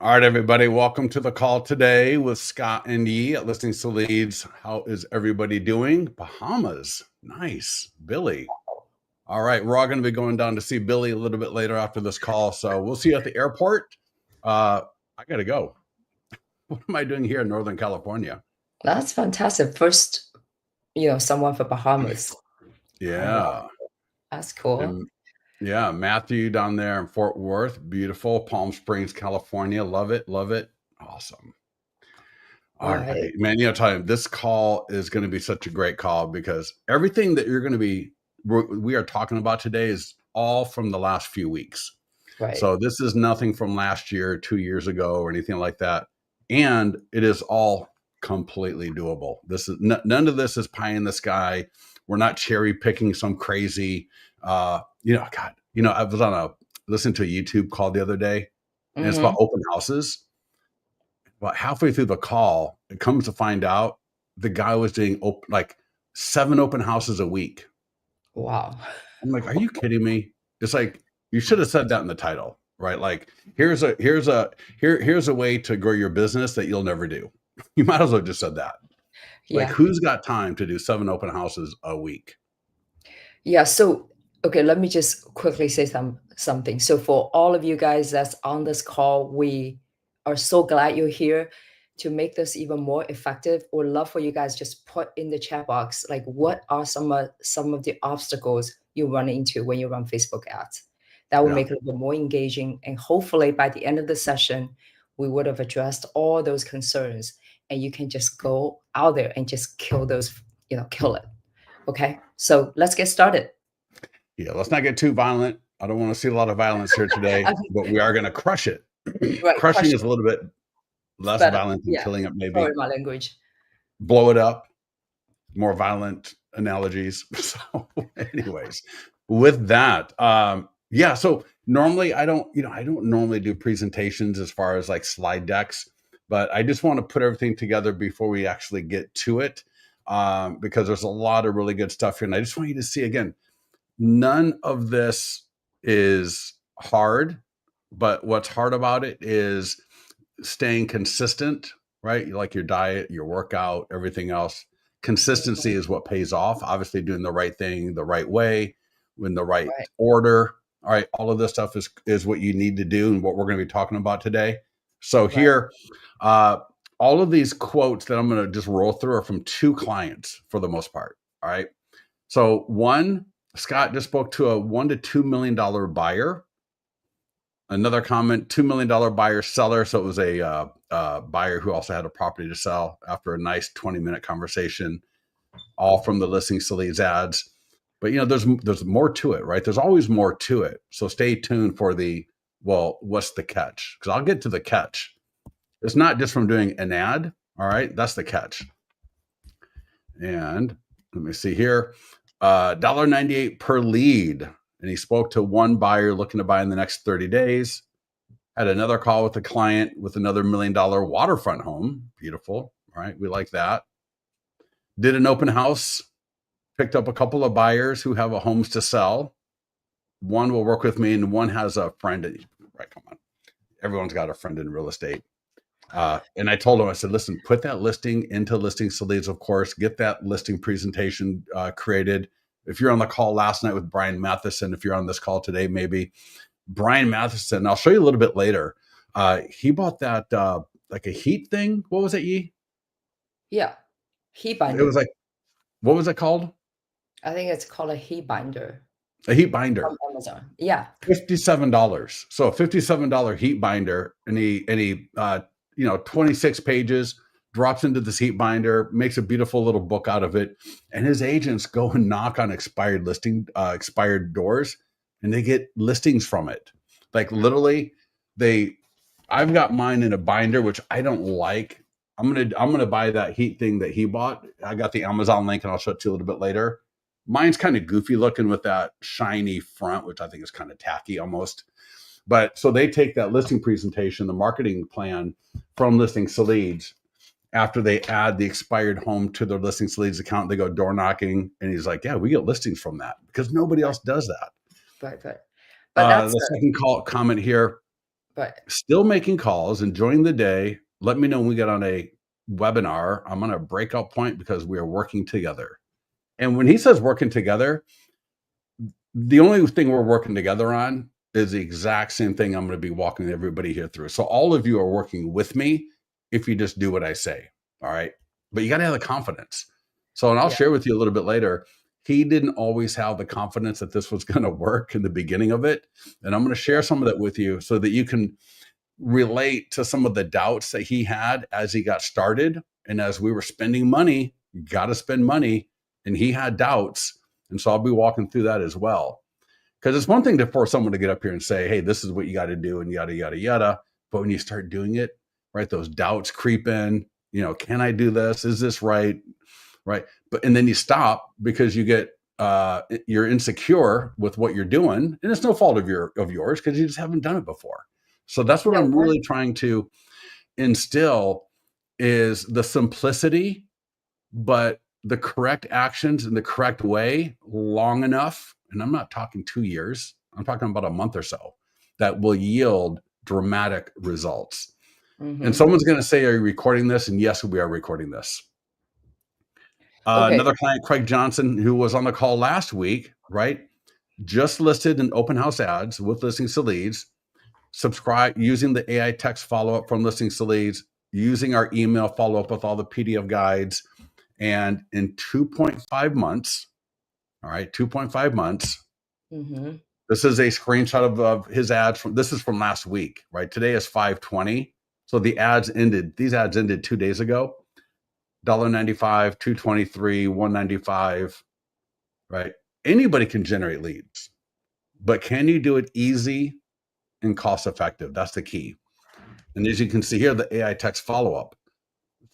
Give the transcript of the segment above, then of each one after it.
All right, everybody, welcome to the call today with Scott and Yee at Listings to Leads. How is everybody doing? Bahamas, nice. Billy. All right, we're all going to be going down to see Billy a little bit later after this call, so we'll see you at the airport. I got to go. What am I doing here in Northern California? That's fantastic. First, someone for Bahamas. Oh, wow. Yeah, That's cool. and yeah, Matthew down there in Fort Worth, beautiful. Palm Springs, California, love it, love it. Awesome. All Right. right, man. Tell you, this call is going to be such a great call because everything that you're going to be we are talking about today is all from the last few weeks. Right. So this is nothing from last year, 2 years ago, or anything like that. And it is all completely doable. This is none of this is pie in the sky. We're not cherry picking some crazy. God. I was listening to a YouTube call the other day, and it's about Mm-hmm. open houses. About halfway through the call, it comes to find out the guy was doing like 7 open houses a week. Wow. I'm like, "Are you kidding me?" It's like, you should have said that in the title, right? Like, here's a way to grow your business that you'll never do. You might as well just said that. Like, Yeah. who's got time to do 7 open houses a week? Yeah. So, okay, let me just quickly say something. So, for all of you guys that's on this call, we are so glad you're here. To make this even more effective, would love for you guys just put in the chat box like what are some of the obstacles you run into when you run Facebook ads. That will Yeah. make it a little bit more engaging, and hopefully by the end of the session, we would have addressed all those concerns, and you can just go out there and just kill those, kill it. Okay, so let's get started. Yeah, let's not get too violent. I don't wanna see a lot of violence here today, but we are gonna crush it. Right, Crushing crush is it. a little bit It's less better. violent than Yeah. killing it Sorry, maybe. my language. Blow it up. More violent analogies. So, anyways, with that, yeah. So normally I don't normally do presentations as far as like slide decks, but I just want to put everything together before we actually get to it, because there's a lot of really good stuff here, and I just want you to see again. None of this is hard, but what's hard about it is staying consistent, right? Like your diet, your workout, everything else. Consistency is what pays off. Obviously, doing the right thing the right way, in the right Right, order. All right, all of this stuff is what you need to do, and what we're going to be talking about today. So right. here, uh, all of these quotes that I'm going to just roll through are from 2 clients for the most part. All right. So one, Scott just spoke to a $1 to $2 million buyer. Another comment, $2 million buyer seller. So it was a buyer who also had a property to sell after a nice 20-minute conversation, all from the Listings to Leads ads. But there's more to it, right? There's always more to it. So stay tuned for what's the catch? Because I'll get to the catch. It's not just from doing an ad. All right, that's the catch. And let me see here. $1.98 per lead. And he spoke to one buyer looking to buy in the next 30 days. Had another call with a client with another $1 million waterfront home. Beautiful. All right. We like that. Did an open house, picked up a couple of buyers who have a homes to sell. One will work with me, and one has a friend. Right. Come on. Everyone's got a friend in real estate. And I told him, I said, listen, put that listing into Listings to Leads, of course, get that listing presentation created. If you're on the call last night with Brian Matheson, if you're on this call today, maybe Brian Matheson, I'll show you a little bit later. He bought that like a heat thing. What was it, Yee? Yeah. Heat It was binder. like, what was it called? I think it's called a heat binder A heat from binder. Amazon. Yeah. $57. So a $57 heat binder, and he 26 pages, drops into this heat binder, makes a beautiful little book out of it, and his agents go and knock on expired doors, and they get listings from it. Like literally, they I've got mine in a binder, which I don't like. I'm gonna buy that heat thing that he bought. I got the Amazon link, and I'll show it to you a little bit later. Mine's kind of goofy looking with that shiny front, which I think is kind of tacky almost. But so they take that listing presentation, the marketing plan from Listings to Leads. After they add the expired home to their Listings to Leads account, they go door knocking, and he's like, "Yeah, we get listings from that because nobody Right, else does that." right, right. But that's The second comment here. Right. Still making calls, enjoying the day. Let me know when we get on a webinar. I'm on a breakout point because we are working together. And when he says working together, the only thing we're working together on is the exact same thing I'm going to be walking everybody here through. So all of you are working with me if you just do what I say. All right. But you got to have the confidence. So, and I'll Yeah. share with you a little bit later. He didn't always have the confidence that this was going to work in the beginning of it. And I'm going to share some of that with you so that you can relate to some of the doubts that he had as he got started. And as we were spending money, you got to spend money. And he had doubts. And so I'll be walking through that as well. Because it's one thing for someone to get up here and say, hey, this is what you got to do and yada, yada, yada. But when you start doing it, right, those doubts creep in, can I do this? Is this right? Right. And then you stop because you get, you're insecure with what you're doing. And it's no fault of yours because you just haven't done it before. So that's what Yeah. I'm really trying to instill is the simplicity, but the correct actions in the correct way long enough. And I'm not talking 2 years, I'm talking about a month or so that will yield dramatic results. And someone's going to say, are you recording this? And yes, we are recording this. Okay. Another client, Craig Johnson, who was on the call last week, right? Just listed in open house ads with listings to leads, subscribe using the AI text follow-up from listings to leads, using our email follow-up with all the PDF guides. And in 2.5 months, all right, 2.5 months, this is a screenshot of his ads. This is from last week, right? Today is 5/20. So these ads ended 2 days ago. $1.95, $2.23, $1.95, right? Anybody can generate leads, but can you do it easy and cost effective? That's the key. And as you can see here, the AI text follow-up,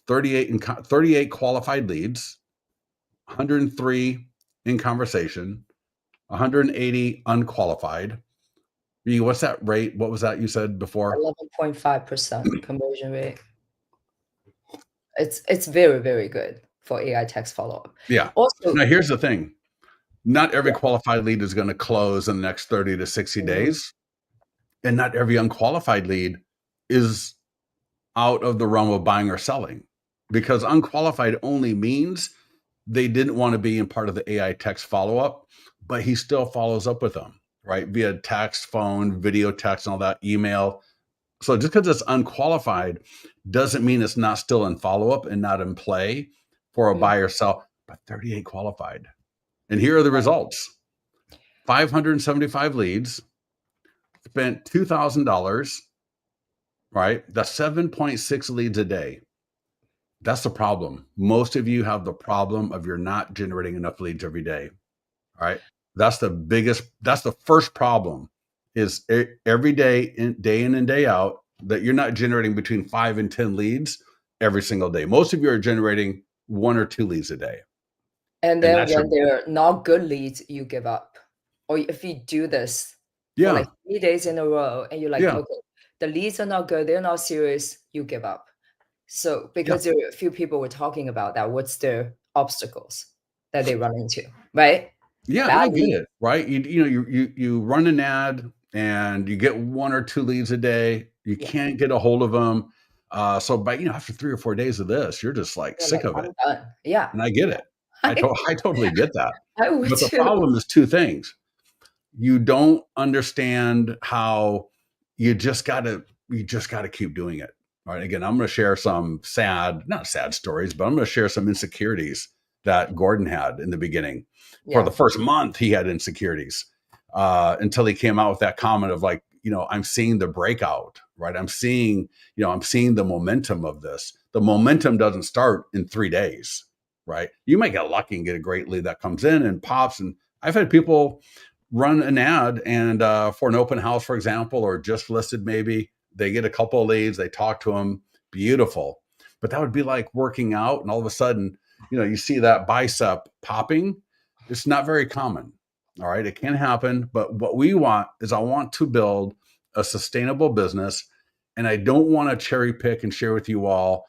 38 qualified leads, 103 in conversation, 180 unqualified. What's that rate? What was that you said before? 11.5% conversion rate. It's very, very good for AI text follow-up. Yeah. Also, now here's the thing. Not every qualified lead is going to close in the next 30 to 60 days. And not every unqualified lead is out of the realm of buying or selling, because unqualified only means they didn't want to be in part of the AI text follow-up, but he still follows up with them, right? Via text, phone, video text, and all that, email. So just because it's unqualified doesn't mean it's not still in follow-up and not in play for a buy or sell, but 38 qualified. And here are the results. 575 leads, spent $2,000, right? That's 7.6 leads a day. That's the problem. Most of you have the problem of you're not generating enough leads every day. All right. That's the first problem is every day in and day out that you're not generating between 5 and 10 leads every single day. Most of you are generating 1 or 2 leads a day. And then when they're not good leads, you give up. Or if you do this for like 3 days in a row and you're like, okay, the leads are not good, they're not serious, you give up. So because there are a few people were talking about that, what's their obstacles that they run into, right? Yeah, I get it, right? You run an ad and you get 1 or 2 leads a day. You can't get a hold of them. So by after 3 or 4 days of this, you're just like sick of it. I'm done. Yeah. And I get it. I totally get that. I would But the too. problem is 2 things. You don't understand how you just gotta keep doing it. All right. Again, I'm gonna share some not sad stories, but I'm gonna share some insecurities that Gordon had in the beginning. For the first month, he had insecurities until he came out with that comment of like, I'm seeing the breakout, right? I'm seeing the momentum of this. The momentum doesn't start in 3 days, right? You might get lucky and get a great lead that comes in and pops. And I've had people run an ad and for an open house, for example, or just listed, maybe they get a couple of leads, they talk to them, beautiful. But that would be like working out and all of a sudden, you see that bicep popping. It's not very common. All right. It can happen. But what we want is I want to build a sustainable business. And I don't want to cherry pick and share with you all,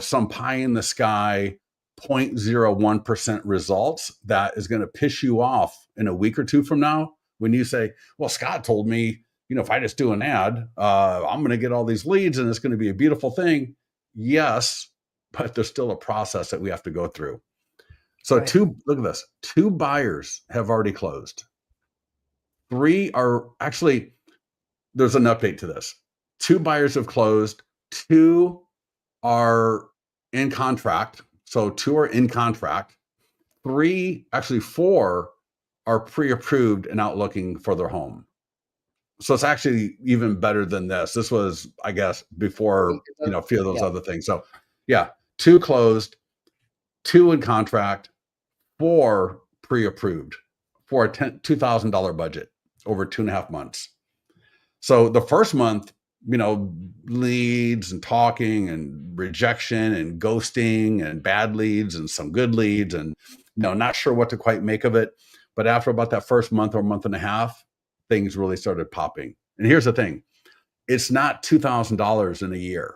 some pie in the sky 0.01% results that is going to piss you off in a week or two from now when you say, well, Scott told me if I just do an ad, I'm going to get all these leads and it's going to be a beautiful thing. Yes, but there's still a process that we have to go through. So Right. look at this, 2 buyers have already closed. 3 are actually, there's an update to this. 2 buyers have closed, 2 are in contract. So 2 are in contract. 3, actually 4 are pre-approved and out looking for their home. So it's actually even better than this. This was, I guess, A before, week ago. a few of those Yeah. other things. So yeah, 2 closed, 2 in contract, 4 pre-approved for a $2,000 budget over 2.5 months. So the first month, leads and talking and rejection and ghosting and bad leads and some good leads and, not sure what to quite make of it. But after about that first month or month and a half, things really started popping. And here's the thing. It's not $2,000 in a year.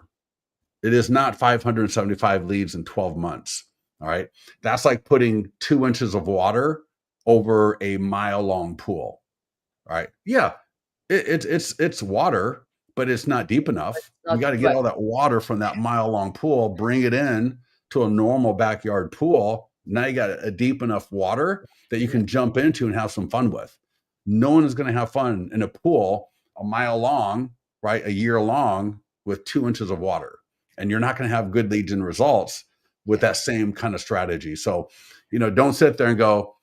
It is not 575 leads in 12 months. All right. That's like putting 2 inches of water over a mile-long pool. All right. Yeah, it's water, but it's not deep enough. You Not got to get right. all that water from that mile-long pool, bring it in to a normal backyard pool. Now you got a deep enough water that you Yeah. can jump into and have some fun with. No one is going to have fun in a pool a mile long, right? A year long with 2 inches of water. And you're not going to have good leads and results with Yeah. that same kind of strategy. So, don't sit there and go,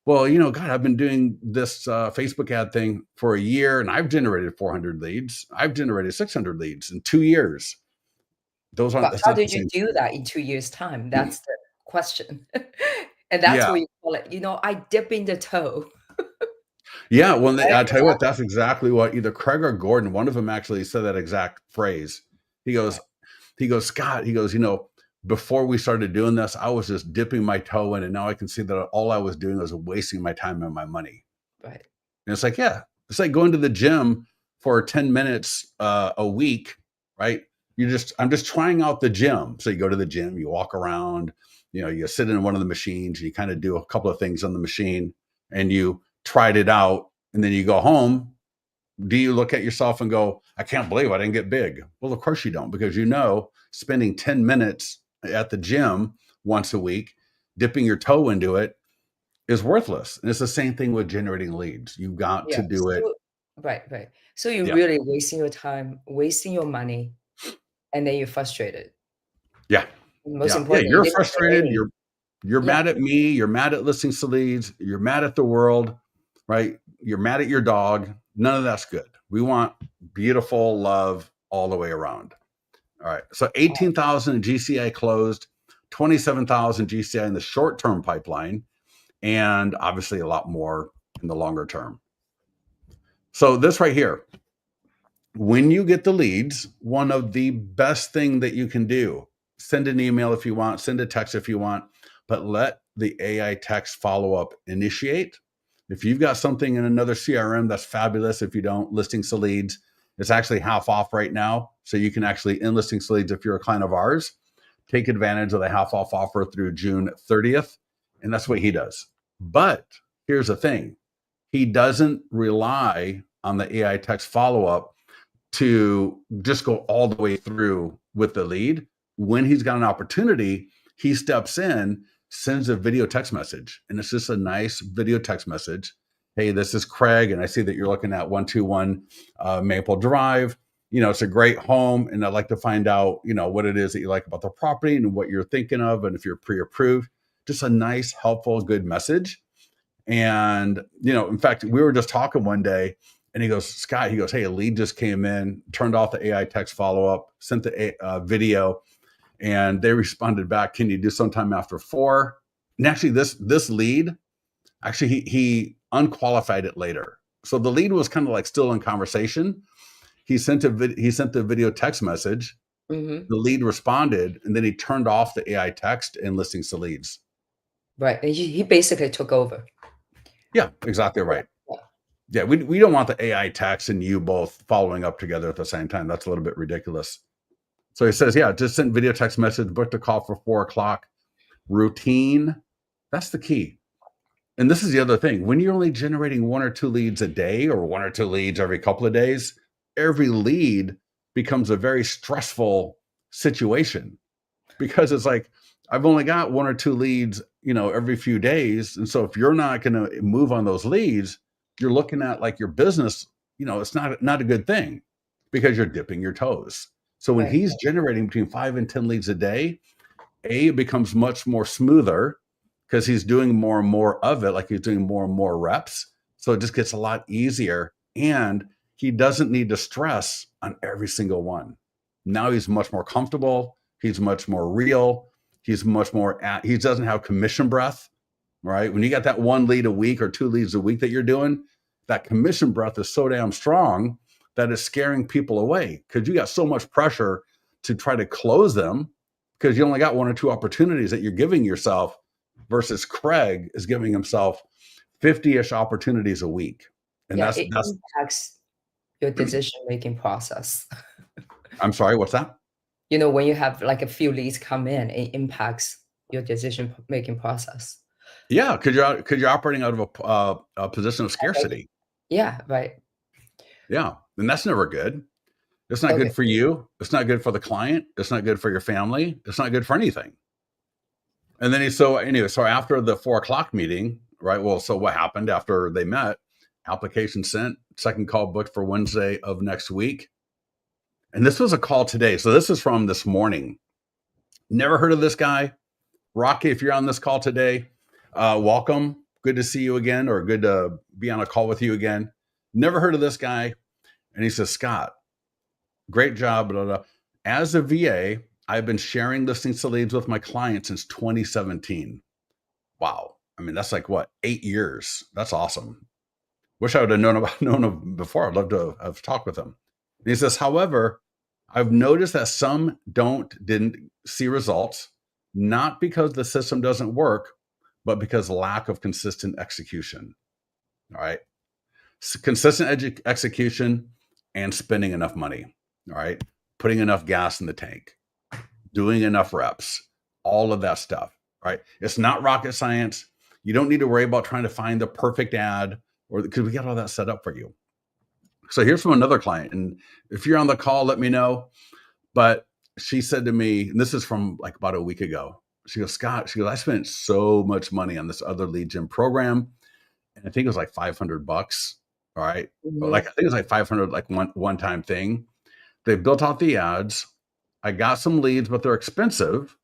well, God, I've been doing this Facebook ad thing for a year and I've generated 400 leads. I've generated 600 leads in 2 years. But That's how not the did you same do thing. that in 2 years' time? That's the question. And that's Yeah. what you call it, I dip in the toe, Yeah. Well, right? I tell you what, Exactly. that's exactly what either Craig or Gordon, one of them actually said that exact phrase. He Right, goes, Scott, before we started doing this, I was just dipping my toe in and now I can see that all I was doing was wasting my time and my money. right. And it's like, yeah, it's like going to the gym for 10 minutes a week, right? I'm just trying out the gym. So you go to the gym, you walk around, you sit in one of the machines, and you kind of do a couple of things on the machine and you tried it out. And then you go home. Do you look at yourself and go, I can't believe I didn't get big? Well, of course you don't, because spending 10 minutes at the gym once a week, dipping your toe into it is worthless. And it's the same thing with generating leads. You've got Yeah, to do it. so right, right. So you're Yeah. really wasting your time, wasting your money, and then you're frustrated. Yeah. Most Yeah. Yeah. importantly, You're you're frustrated. delaying. You're Yeah, mad at me. You're mad at listings to leads. You're mad at the world, right? You're mad at your dog. None of that's good. We want beautiful love all the way around. All right. So 18,000 in GCI closed, 27,000 GCI in the short term pipeline, and obviously a lot more in the longer term. So this right here, when you get the leads, one of the best thing that you can do, send an email if you want, send a text if you want, but let the AI text follow up initiate. If you've got something in another CRM, that's fabulous. If you don't, listings to leads, it's actually half off right now. So you can actually, in listings to leads, if you're a client of ours, take advantage of the half off offer through June 30th. And that's what he does. But here's the thing. He doesn't rely on the AI text follow up to just go all the way through with the lead. When he's got an opportunity, he steps in, sends a video text message, and it's just a nice video text message. Hey, this is Craig, and I see that you're looking at 121 Maple Drive. It's a great home, and I'd like to find out, what it is that you like about the property and what you're thinking of, and if you're pre-approved. Just a nice, helpful, good message. And, in fact, we were just talking one day and he goes, Scott, he goes, hey, a lead just came in, turned off the AI text follow up, sent the video, and they responded back, can you do sometime after 4? And actually, this lead, actually, he unqualified it later. So the lead was kind of like still in conversation. He sent the video text message. mhm, The lead responded, and then he turned off the AI text and listings to leads. right, and he basically took over. Yeah, exactly Yeah, right. yeah, Yeah, we don't want the AI text and you both following up together at the same time. That's a little bit ridiculous. So he says, yeah, just sent video text message, booked a call for 4 o'clock. Routine. That's the key. And this is the other thing. When you're only generating 1 or 2 leads a day or 1 or 2 leads every couple of days, every lead becomes a very stressful situation because it's like, I've only got 1 or 2 leads, every few days. And so if you're not going to move on those leads, you're looking at like your business, it's not a good thing because you're dipping your toes. So when Right. he's generating between 5 and 10 leads a day, it becomes much more smoother because he's doing more and more of it, like he's doing more and more reps. So it just gets a lot easier. And he doesn't need to stress on every single one. Now he's much more comfortable. He's much more real. He's much more he doesn't have commission breath, right? When you got that 1 lead a week or 2 leads a week that you're doing, that commission breath is so damn strong that it's scaring people away because you got so much pressure to try to close them because you only got 1 or 2 opportunities that you're giving yourself versus Craig is giving himself 50-ish opportunities a week. And Yeah, that's it impacts your decision-making process. I'm sorry, what's that? When you have like a few leads come in, it impacts your decision-making process. Yeah, because you're operating out of a position of scarcity. Yeah, right. Yeah, and that's never good. It's not Okay. good for you. It's not good for the client. It's not good for your family. It's not good for anything. And then so after the 4:00 meeting, right? Well, so what happened after they met? Application sent, second call booked for Wednesday of next week. And this was a call today. So this is from this morning. Never heard of this guy. Rocky, if you're on this call today, welcome. Good to see you again, or good to be on a call with you again. Never heard of this guy. And he says, Scott, great job. Blah, blah. As a VA, I've been sharing listings to leads with my clients since 2017. Wow. I mean, that's like what, 8 years. That's awesome. Wish I would have known him before. I'd love to have talked with him. And he says, however, I've noticed that some didn't see results, not because the system doesn't work, but because lack of consistent execution. All right. So consistent execution and spending enough money. All right. Putting enough gas in the tank, doing enough reps, all of that stuff. Right. It's not rocket science. You don't need to worry about trying to find the perfect ad because we got all that set up for you. So here's from another client. And if you're on the call, let me know. But she said to me, and this is from like about a week ago, she goes, Scott, I spent so much money on this other lead gen program. And I think it was like $500. All right. Mhm. Like, I think it was like 500, like one-time thing. They built out the ads. I got some leads, but they're expensive.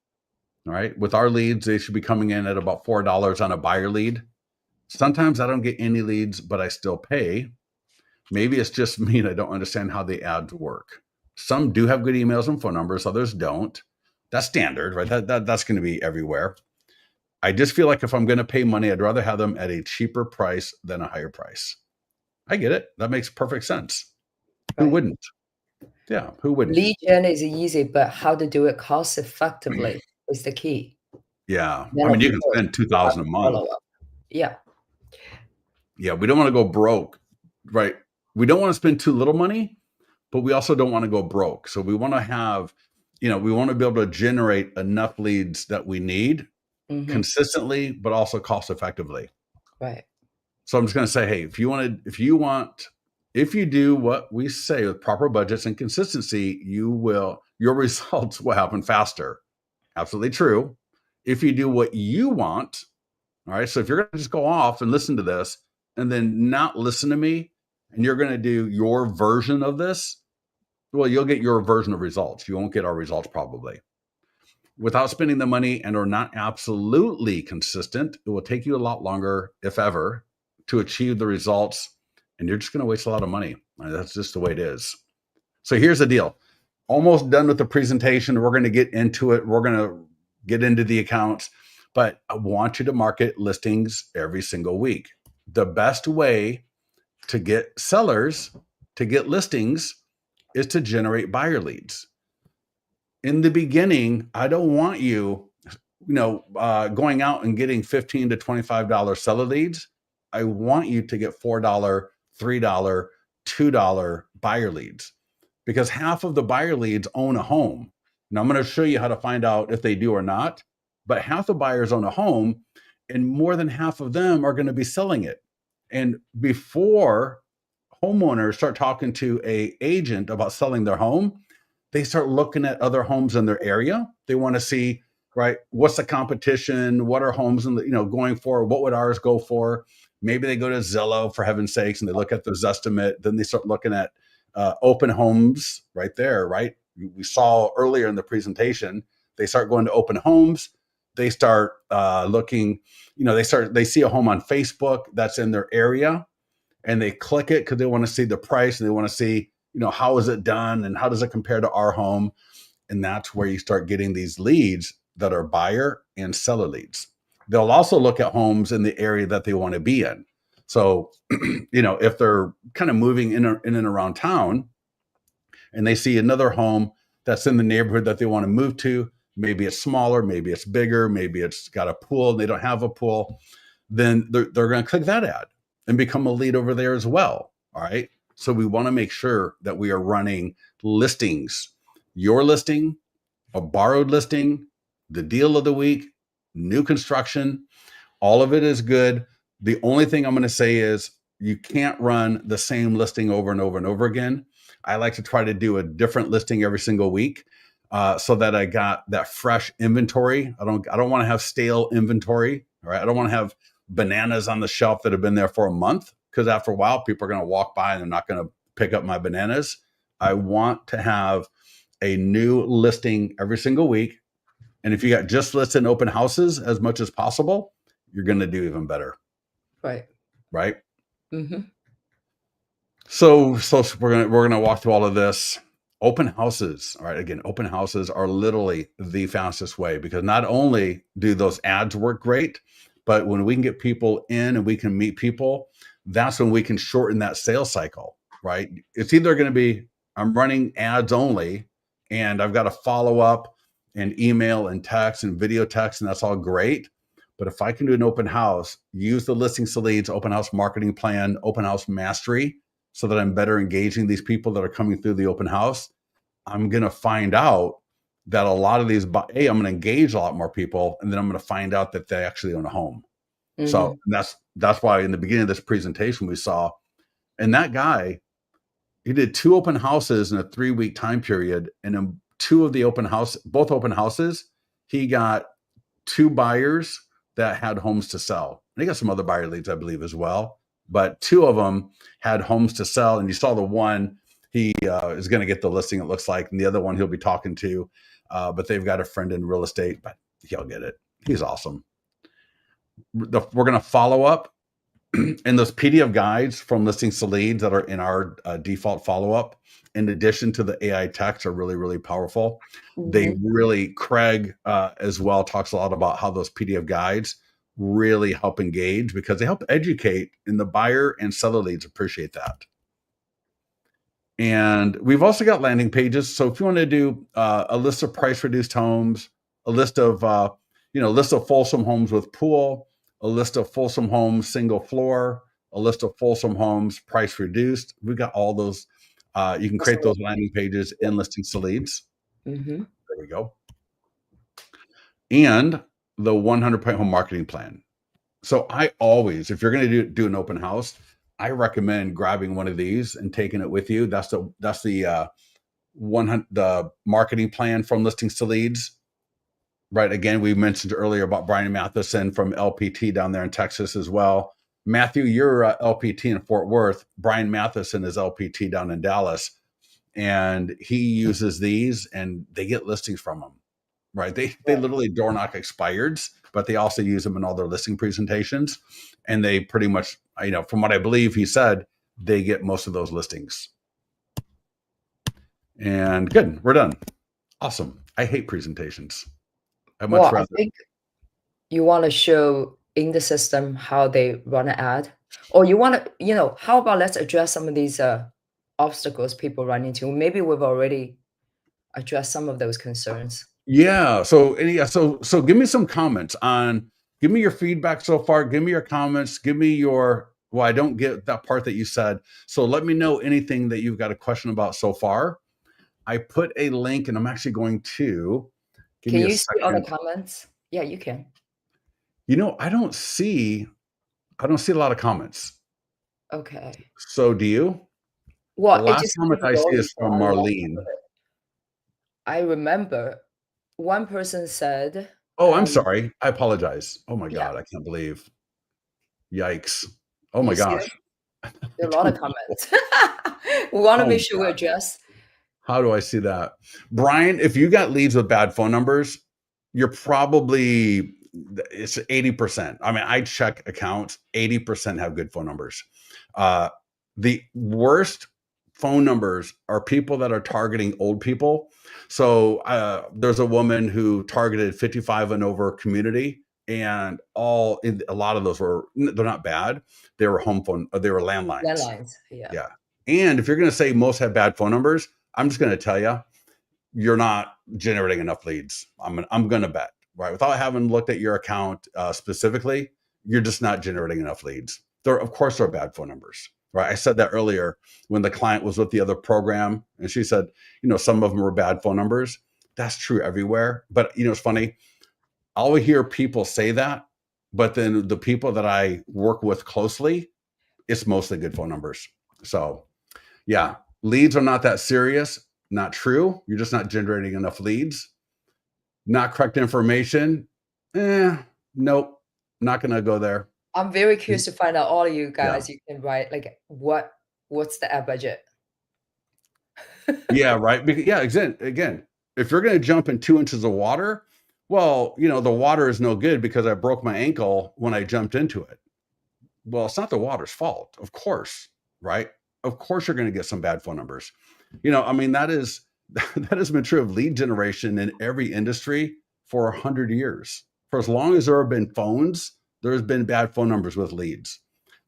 All right. With our leads, they should be coming in at about $4 on a buyer lead. Sometimes I don't get any leads, but I still pay. Maybe it's just me and I don't understand how the ads work. Some do have good emails and phone numbers, others don't. That's standard, right? That's going to be everywhere. I just feel like if I'm going to pay money, I'd rather have them at a cheaper price than a higher price. I get it. That makes perfect sense. Who Right. wouldn't? Yeah, who wouldn't? Lead gen is easy, but how to do it cost effectively is the key. Yeah. Then I mean, of you can course, spend you have $2,000 a month. follow-up. Yeah. Yeah, we don't want to go broke, right? We don't want to spend too little money, but we also don't want to go broke. So we want to have, we want to be able to generate enough leads that we need Mhm. consistently, but also cost effectively. Right. So I'm just going to say, hey, if you do what we say with proper budgets and consistency, your results will happen faster. Absolutely true. If you do what you want, all right. So if you're going to just go off and listen to this and then not listen to me, and you're going to do your version of this, well, you'll get your version of results. You won't get our results probably. Without spending the money and are not absolutely consistent, it will take you a lot longer, if ever, to achieve the results. And you're just going to waste a lot of money. That's just the way it is. So here's the deal. Almost done with the presentation. We're going to get into it. We're going to get into the accounts. But I want you to market listings every single week. The best way to get sellers, to get listings, is to generate buyer leads. In the beginning, I don't want you, going out and getting $15 to $25 seller leads. I want you to get $4, $3, $2 buyer leads, because half of the buyer leads own a home. Now I'm going to show you how to find out if they do or not, but half the buyers own a home. and more than half of them are going to be selling it. And before homeowners start talking to a agent about selling their home, they start looking at other homes in their area. They want to see, right, what's the competition, what are homes in the, going for, what would ours go for. Maybe they go to Zillow, for heaven's sakes, and they look at the Zestimate. Then they start looking at open homes right there, right? We saw earlier in the presentation, they start going to open homes. They start looking, they see a home on Facebook that's in their area, and they click it because they want to see the price, and they want to see, how is it done and how does it compare to our home. And that's where you start getting these leads that are buyer and seller leads. They'll also look at homes in the area that they want to be in. So, if they're kind of moving in and around town and they see another home that's in the neighborhood that they want to move to, maybe it's smaller, maybe it's bigger, maybe it's got a pool and they don't have a pool, then they're going to click that ad and become a lead over there as well. All right. So we want to make sure that we are running listings, your listing, a borrowed listing, the deal of the week, new construction, all of it is good. The only thing I'm going to say is you can't run the same listing over and over and over again. I like to try to do a different listing every single week so that I got that fresh inventory. I don't want to have stale inventory. All right. I don't want to have bananas on the shelf that have been there for a month, because after a while, people are going to walk by and they're not going to pick up my bananas. I want to have a new listing every single week. And if you got just lists and open houses as much as possible, you're going to do even better. Right. Right. Mm-hmm. So we're gonna walk through all of this. Open houses. All right. Again, open houses are literally the fastest way, because not only do those ads work great, but when we can get people in and we can meet people, that's when we can shorten that sales cycle. Right. It's either going to be I'm running ads only and I've got to follow up and email and text and video text, and that's all great. But if I can do an open house, use the listings to leads, open house marketing plan, open house mastery, so that I'm better engaging these people that are coming through the open house, I'm going to find out that a lot of these, I'm going to engage a lot more people, and then I'm going to find out that they actually own a home. Mm-hmm. So that's why in the beginning of this presentation we saw, and that guy, he did 2 open houses in a 3-week time period, and in both open houses, he got 2 buyers that had homes to sell. And he got some other buyer leads, I believe, as well. But 2 of them had homes to sell. And you saw the one, he is going to get the listing, it looks like. And the other one he'll be talking to. But they've got a friend in real estate, but he'll get it. He's awesome. We're going to follow up. And those PDF guides from listings to leads that are in our default follow-up, in addition to the AI text, are really, really powerful. Mm-hmm. They really, Craig as well talks a lot about how those PDF guides really help engage, because they help educate, and the buyer and seller leads appreciate that. And we've also got landing pages. So if you want to do a list of price reduced homes, a list of, list of Folsom homes with pool, a list of Folsom homes single floor, a list of Folsom homes price reduced, we've got all those. You can create those landing pages in listings to leads. Mm-hmm. There we go. And the 100-point home marketing plan. So I always, if you're going to do an open house, I recommend grabbing one of these and taking it with you. That's the marketing plan from listings to leads. Right. Again, we mentioned earlier about Brian Matheson from LPT down there in Texas as well. Matthew, you're LPT in Fort Worth. Brian Matheson is LPT down in Dallas. And he uses these, and they get listings from them. Right. They literally door knock expireds, but they also use them in all their listing presentations. And they pretty much, from what I believe he said, they get most of those listings. And good. We're done. Awesome. I hate presentations. I think you want to show in the system how they run an ad, or you want to, how about let's address some of these obstacles people run into. Maybe we've already addressed some of those concerns. Yeah. So give me some comments give me your feedback so far. Give me your comments. Give me I don't get that part that you said. So let me know anything that you've got a question about so far. I put a link, and I'm actually going to Can you see all the comments? Yeah, you can. I don't see a lot of comments. Okay. So do you? The Well, it last just comment keep I see going is for from a long Marlene. time. I remember one person said, Oh, I'm sorry. I apologize. Oh my yeah, God, I can't believe. Yikes. Oh my you see gosh. them? I There are a lot of don't know. comments. We wanna Oh make my sure we God. address. How do I see that? Brian, if you got leads with bad phone numbers, you're probably it's 80%. I mean, I check accounts, 80% have good phone numbers. Uh, the worst phone numbers are people that are targeting old people. So there's a woman who targeted 55 and over community, and a lot of those they're not bad. They were home phone, they were landlines. Landlines, yeah. Yeah. And if you're going to say most have bad phone numbers, I'm just going to tell you, you're not generating enough leads. I'm going to bet, right? Without having looked at your account specifically, you're just not generating enough leads. Of course, there are bad phone numbers, right? I said that earlier when the client was with the other program, and she said, some of them were bad phone numbers. That's true everywhere. But it's funny. I'll hear people say that, but then the people that I work with closely, it's mostly good phone numbers. So yeah, leads are not that serious. Not true. You're just not generating enough leads. Not correct information. Nope. Not gonna go there. I'm very curious to find out all of you Yeah. guys, you can write, like, what's the ad budget? Yeah, right. Yeah, again, if you're gonna jump in 2 inches of water, well, the water is no good because I broke my ankle when I jumped into it. Well, it's not the water's fault, of course, right? Of course, you're going to get some bad phone numbers. I mean, that has been true of lead generation in every industry for 100 years. For as long as there have been phones, there's been bad phone numbers with leads.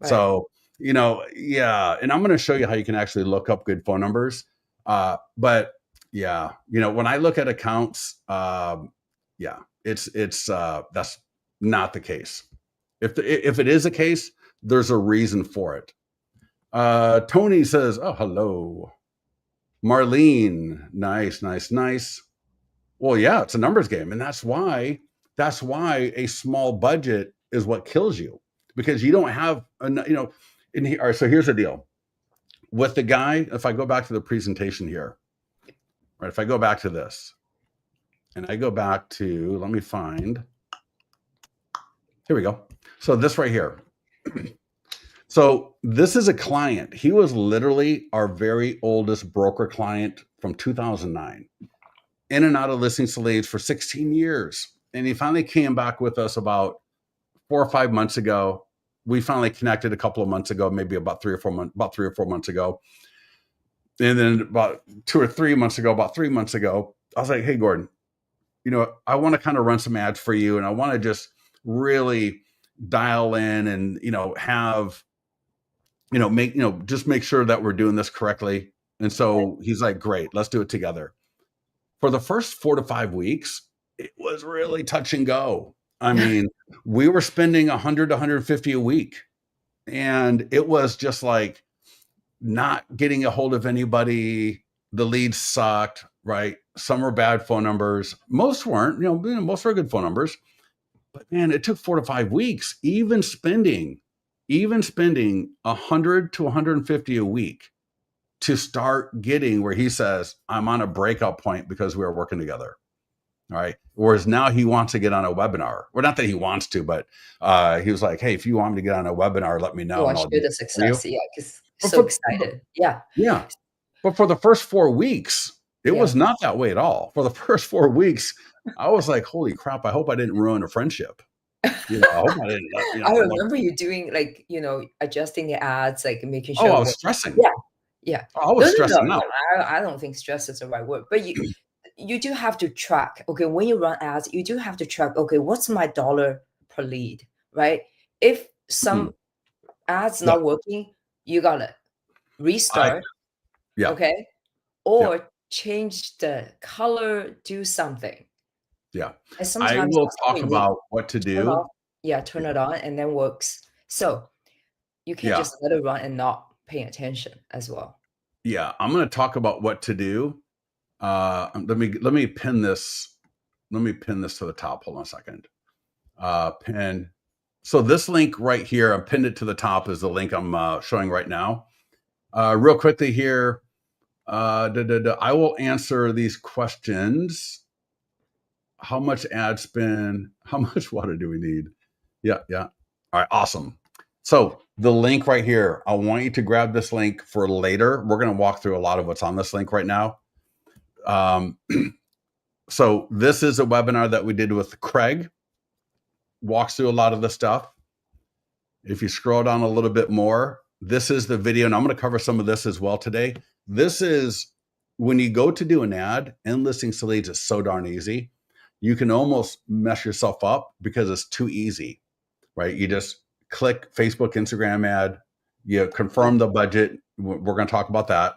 Right. So, yeah, and I'm going to show you how you can actually look up good phone numbers. But yeah, when I look at accounts, yeah, it's that's not the case. If it is a case, there's a reason for it. Tony says, "Oh, hello, Marlene. Nice, nice, nice." Well, yeah, it's a numbers game, and that's why a small budget is what kills you because you don't have all right, so here's the deal with the guy. If I go back to the presentation here, right? If I go back to this, and I go back to let me find. Here we go. So this right here. So this is a client. He was literally our very oldest broker client from 2009, in and out of listings to leads for 16 years. And he finally came back with us about 4 or 5 months ago. We finally connected a couple of months ago, maybe about 3 or 4 months ago. And then about 2 or 3 months ago, about 3 months ago, I was like, "Hey, Gordon, I want to kind of run some ads for you. And I want to just really dial in and, have just make sure that we're doing this correctly." And so he's like, "Great, let's do it together." For the first 4 to 5 weeks, it was really touch and go. I mean, we were spending 100 to 150 a week, and it was just like not getting a hold of anybody. The leads sucked, right? Some were bad phone numbers. Most weren't, most were good phone numbers. But man, it took 4 to 5 weeks, even spending 100 to 150 a week to start getting where he says, "I'm on a breakout point because we are working together." All right. Whereas now he wants to get on a webinar. Well, not that he wants to, but he was like, "Hey, if you want me to get on a webinar, let me You know and wanna I'll do share the it for you." success, yeah, 'cause But so excited. Yeah, yeah, but for the first 4 weeks, it yeah. was not that way at all. For the first 4 weeks, I was like, "Holy crap! I hope I didn't ruin a friendship." I hope I didn't. I remember you doing, like, adjusting the ads, like, making Oh, sure I it was works. stressing. Yeah, yeah. I was No, no, no, stressing no, out. I don't think stress is the right word, but you do have to track, okay, when you run ads, you do have to track, okay, what's my dollar per lead, right? If Mhm. some ads Yeah, not working, you gotta I restart, yeah, okay? yep, Or change the color, do something. yeah. And I sometimes will that's all talk you need. about what to Turn off, do. yeah, turn Yeah, it on and then works. So, you can't yeah, just let it run and not pay attention as well. yeah. I'm gonna talk about what to do. Let me pin this. Let me pin this to the top. Hold on a second. Pin. So this link right here, I pinned it to the top, is the link I'm showing right now. Real quickly here, I will answer these questions. How much ad spend? How much water do we need? Yeah. All right, awesome. So the link right here, I want you to grab this link for later. We're going to walk through a lot of what's on this link right now. So this is a webinar that we did with Craig. Walks through a lot of the stuff. If you scroll down a little bit more, this is the video, and I'm going to cover some of this as well today. This is when you go to do an ad, and listing to leads is so darn easy. You can almost mess yourself up because it's too easy, right? You just click Facebook, Instagram ad, you confirm the budget. We're going to talk about that.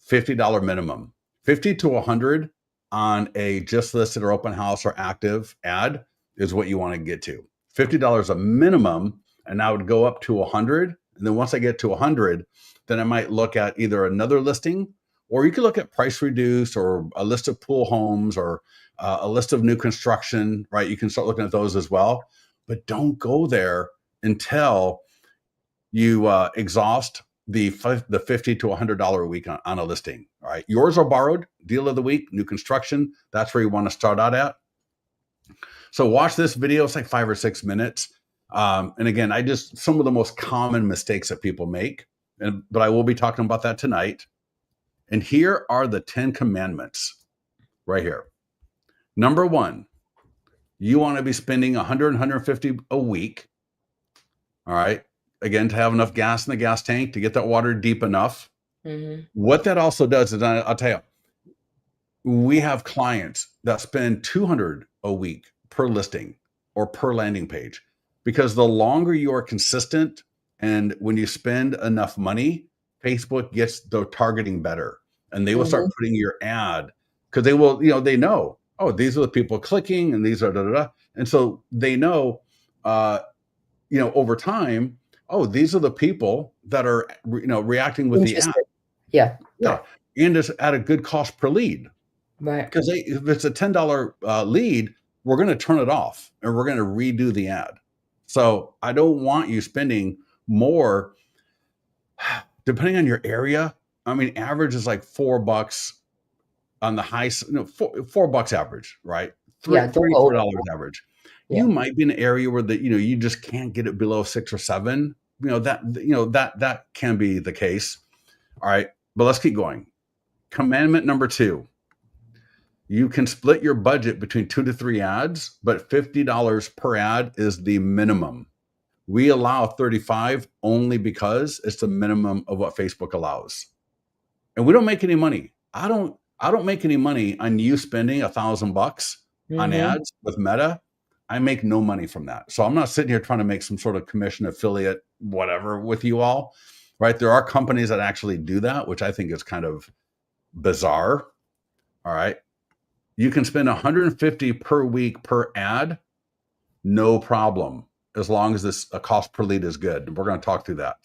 $50 minimum, 50 to 100 on a just listed or open house or active ad is what you want to get to. $50 a minimum, and I would go up to 100. And then once I get to 100, then I might look at either another listing, or you could look at price reduce, or a list of pool homes, or a list of new construction, right? You can start looking at those as well. But don't go there until you exhaust the $50 to $100 a week on a listing. All right. Yours are borrowed, deal of the week, new construction. That's where you want to start out at. So watch this video. It's like 5 or 6 minutes. And again, some of the most common mistakes that people make, but I will be talking about that tonight. And here are the 10 commandments right here. Number 1, you want to be spending 100, 150 a week. All right. Again, to have enough gas in the gas tank to get that water deep enough. Mm-hmm. What that also does is, I'll tell you, we have clients that spend 200 a week per listing or per landing page, because the longer you are consistent and when you spend enough money, Facebook gets the targeting better, and they will start putting your ad, because they will, they know, oh, these are the people clicking, and these are da da da, and so they know, over time, oh, these are the people that are, reacting with the ad. Yeah. And it's at a good cost per lead. Right. Because if it's a $10 lead, we're going to turn it off and we're going to redo the ad. So I don't want you spending more, depending on your area. I mean, average is like $4 on the high, $4 average, right? $3-4 average. Yeah. You might be in an area where you just can't get it below 6 or 7. That can be the case. All right, but let's keep going. Commandment number 2. You can split your budget between 2 to 3 ads, but $50 per ad is the minimum. We allow 35 only because it's the minimum of what Facebook allows. And we don't make any money. I don't make any money on you spending $1,000 on ads with Meta. I make no money from that. So I'm not sitting here trying to make some sort of commission, affiliate, whatever with you all, right? There are companies that actually do that, which I think is kind of bizarre. All right. You can spend $150 per week per ad, no problem, as long as a cost per lead is good. We're going to talk through that.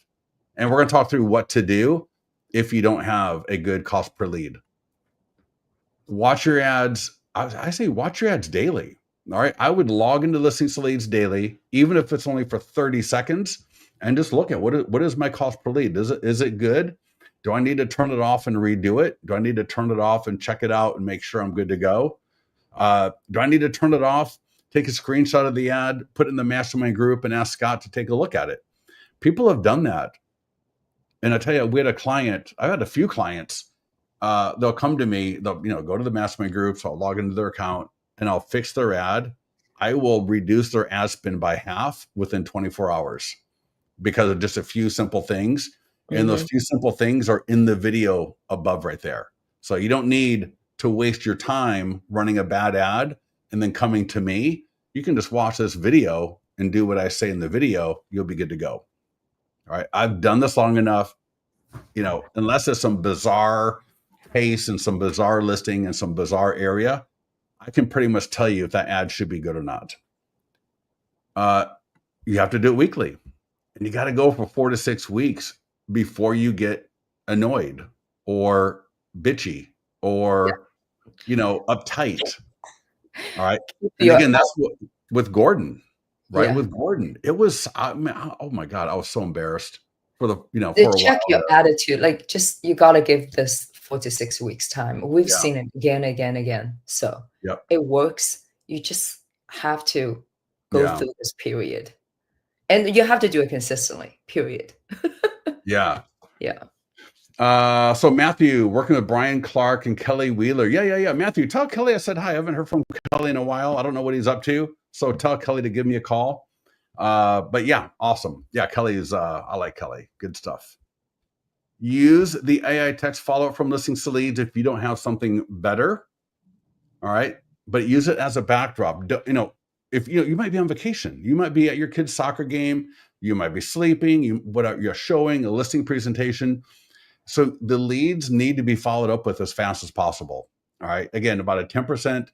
And we're going to talk through what to do if you don't have a good cost per lead. Watch your ads. I say watch your ads daily. All right. I would log into listings to leads daily, even if it's only for 30 seconds, and just look at what is my cost per lead? Is it good? Do I need to turn it off and redo it? Do I need to turn it off and check it out and make sure I'm good to go? Do I need to turn it off, take a screenshot of the ad, put it in the mastermind group, and ask Scott to take a look at it? People have done that. And I tell you, I've had a few clients, they'll come to me, they'll go to the mastermind groups, I'll log into their account, and I'll fix their ad. I will reduce their ad spend by half within 24 hours because of just a few simple things. And those few simple things are in the video above right there. So you don't need to waste your time running a bad ad and then coming to me. You can just watch this video and do what I say in the video. You'll be good to go. All right. I've done this long enough, unless it's some bizarre case and some bizarre listing and some bizarre area, I can pretty much tell you if that ad should be good or not. You have to do it weekly, and you got to go for 4 to 6 weeks before you get annoyed or bitchy or, uptight. All right. And again, that's what with Gordon. right, Yeah. with Gordon. It was, I mean, oh my God, I was so embarrassed for They for a check while your there. attitude, like, just you gotta give this 4 to 6 weeks time. We've Yeah. seen it again, again, again. So, Yep. it works. You just have to go Yeah. through this period, and you have to do it consistently, period. Yeah. Yeah. So Matthew, working with Brian Clark and Kelly Wheeler. Yeah. Matthew, tell Kelly I said hi. I haven't heard from Kelly in a while. I don't know what he's up to. So tell Kelly to give me a call. But yeah, awesome. Yeah, Kelly is I like Kelly. Good stuff. Use the AI text follow-up from listings to leads if you don't have something better. All right. But use it as a backdrop. If you might be on vacation, you might be at your kid's soccer game, you might be sleeping, you're showing a listing presentation. So the leads need to be followed up with as fast as possible. All right. Again, about a 10%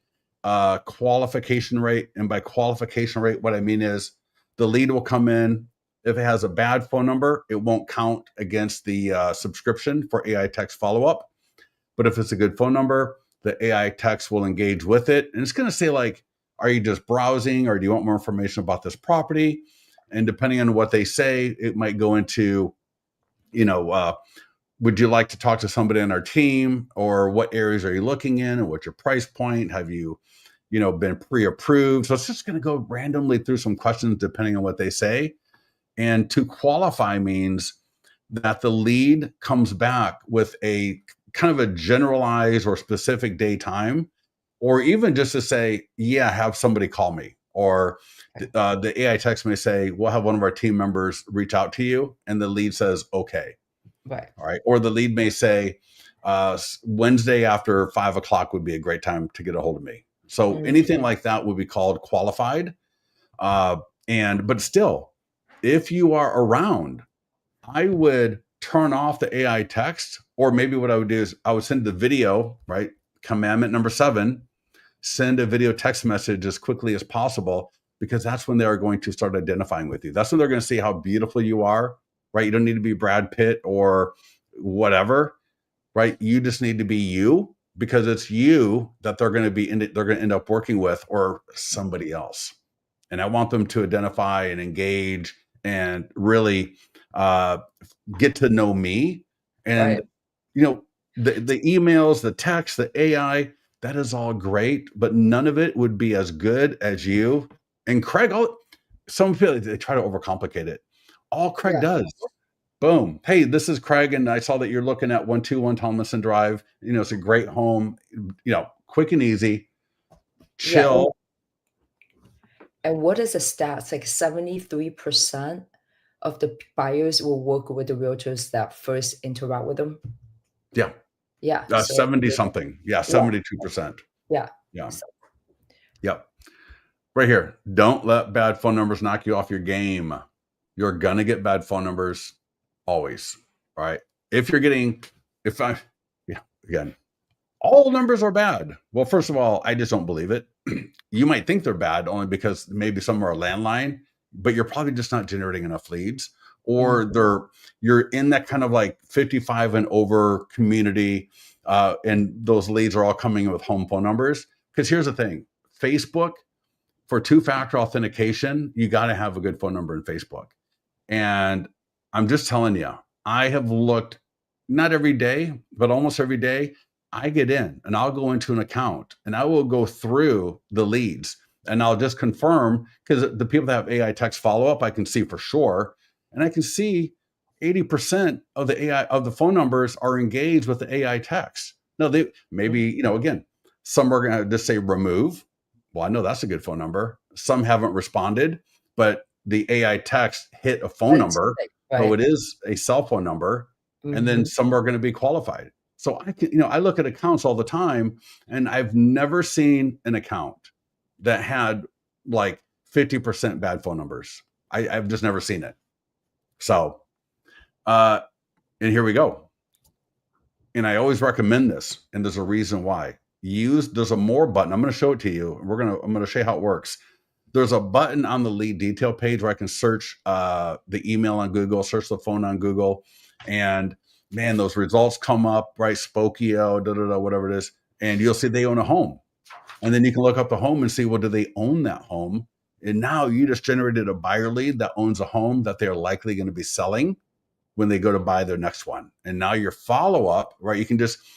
qualification rate. And by qualification rate, what I mean is the lead will come in. If it has a bad phone number, it won't count against the subscription for AI text follow up. But if it's a good phone number, the AI text will engage with it. And it's going to say, like, are you just browsing or do you want more information about this property? And depending on what they say, it might go into, would you like to talk to somebody on our team, or what areas are you looking in, and what's your price point? Have you been pre-approved? So it's just going to go randomly through some questions depending on what they say. And to qualify means that the lead comes back with a kind of a generalized or specific day time, or even just to say, yeah, have somebody call me. Or the AI text may say, we'll have one of our team members reach out to you. And the lead says, okay. Right. All right. Or the lead may say, Wednesday after 5 o'clock would be a great time to get a hold of me. So anything like that would be called qualified. But still, if you are around, I would turn off the AI text, or maybe what I would do is I would send the video, right? Commandment number 7, send a video text message as quickly as possible, because that's when they are going to start identifying with you. That's when they're going to see how beautiful you are, right? You don't need to be Brad Pitt or whatever, right? You just need to be you, because it's you that they're going to end up working with, or somebody else. And I want them to identify and engage and really get to know me. And Right. the emails, the text, the AI, that is all great, but none of it would be as good as you and Craig. Some people, they try to overcomplicate it. All Craig Yeah. does, boom, hey, this is Craig, and I saw that you're looking at 121 Tomlinson Drive. It's a great home, quick and easy, Yeah. chill. And what is the stats? Like 73% of the buyers will work with the realtors that first interact with them. Yeah. Yeah. So 70 something. Yeah. yeah. 72%. Yeah. Yeah. So, Yep. Right here. Don't let bad phone numbers knock you off your game. You're going to get bad phone numbers always. All right. Again, all numbers are bad. Well, first of all, I just don't believe it. You might think they're bad only because maybe some are a landline, but you're probably just not generating enough leads, or you're in that kind of like 55 and over community, and those leads are all coming in with home phone numbers. Because here's the thing, Facebook, for 2-factor authentication, you got to have a good phone number in Facebook. And I'm just telling you, I have looked, not every day, but almost every day. I get in and I'll go into an account and I will go through the leads and I'll just confirm, because the people that have AI text follow up, I can see for sure. And I can see 80% of the phone numbers are engaged with the AI text. No, they maybe, again, some are going to just say remove. Well, I know that's a good phone number. Some haven't responded, but the AI text hit a phone number, so it is a cell phone number. And then some are going to be qualified. So I look at accounts all the time, and I've never seen an account that had like 50% bad phone numbers. I've just never seen it. So, and here we go. And I always recommend this, and there's a reason why. There's a more button. I'm going to show it to you. I'm going to show you how it works. There's a button on the lead detail page where I can search the email on Google, search the phone on Google, and man, those results come up, right? Spokio, whatever it is. And you'll see they own a home. And then you can look up the home and see, well, do they own that home? And now you just generated a buyer lead that owns a home that they're likely going to be selling when they go to buy their next one. And now your follow-up, right?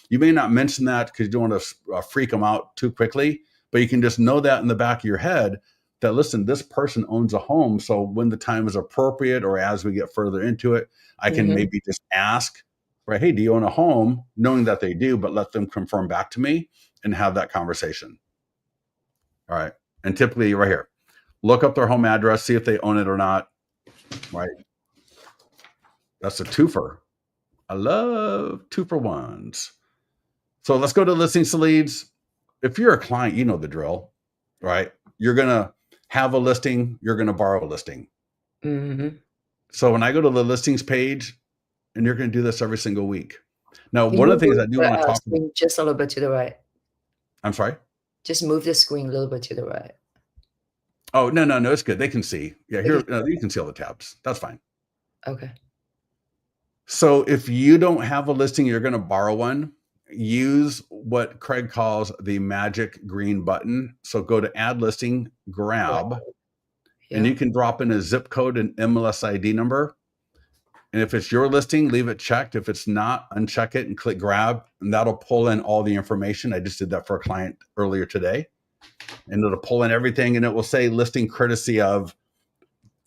You may not mention that because you don't want to freak them out too quickly, but you can just know that in the back of your head that, listen, this person owns a home. So when the time is appropriate or as we get further into it, I can maybe just ask, right? Hey, do you own a home? Knowing that they do, but let them confirm back to me and have that conversation. All right. And typically right here, look up their home address, see if they own it or not, right? That's a twofer. I love 2-for-1s. So let's go to listings to leads. If you're a client, you know the drill, right? You're going to have a listing, you're going to borrow a listing. So when I go to the listings page, and you're going to do this every single week. Now, one of the things I do want to talk about. Just a little bit to the right. I'm sorry? Just move the screen a little bit to the right. Oh, no, it's good. They can see. Yeah, here, you can see all the tabs. That's fine. Okay. So if you don't have a listing, you're going to borrow one, use what Craig calls the magic green button. So go to add listing, grab, and you can drop in a zip code and MLS ID number. And if it's your listing, leave it checked. If it's not, uncheck it and click grab, and that'll pull in all the information. I just did that for a client earlier today. And it'll pull in everything, and it will say listing courtesy of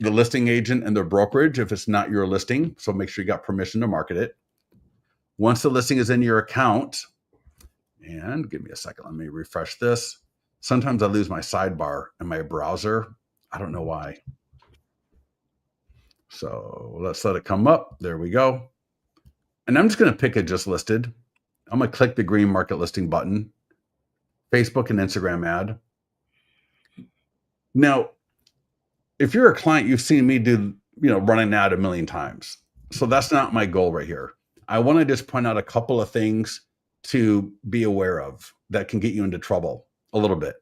the listing agent and their brokerage if it's not your listing. So make sure you got permission to market it. Once the listing is in your account, and give me a second, let me refresh this. Sometimes I lose my sidebar in my browser. I don't know why. So let's let it come up. There we go. And I'm just going to pick a just listed. I'm going to click the green market listing button, Facebook and Instagram ad. Now, if you're a client, you've seen me do, run an ad a million times. So that's not my goal right here. I want to just point out a couple of things to be aware of that can get you into trouble a little bit.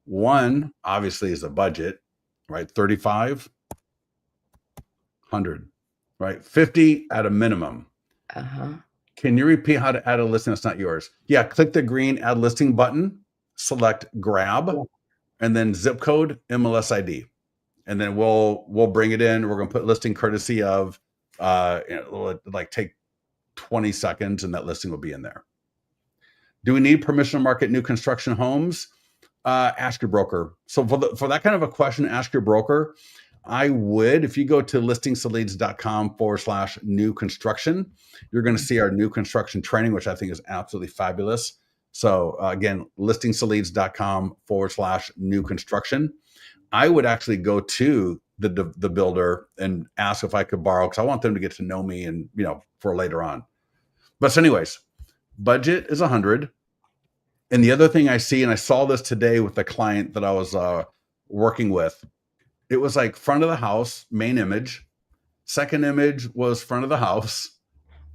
One, obviously, is the budget, right? 35, 100, right? 50 at a minimum. Can you repeat how to add a listing that's not yours? Yeah, click the green add listing button, select grab, and then zip code, MLS ID. And then we'll bring it in. We're going to put listing courtesy of, it'll like take 20 seconds and that listing will be in there. Do we need permission to market new construction homes? Ask your broker. So for that kind of a question, ask your broker. I would, if you go to listingtoleads.com/new construction, you're going to see our new construction training, which I think is absolutely fabulous. So again, listingtoleads.com/new construction. I would actually go to the builder and ask if I could borrow, because I want them to get to know me and, for later on. But so anyways, budget is 100. And the other thing I see, and I saw this today with the client that I was working with, it was like front of the house, main image. Second image was front of the house.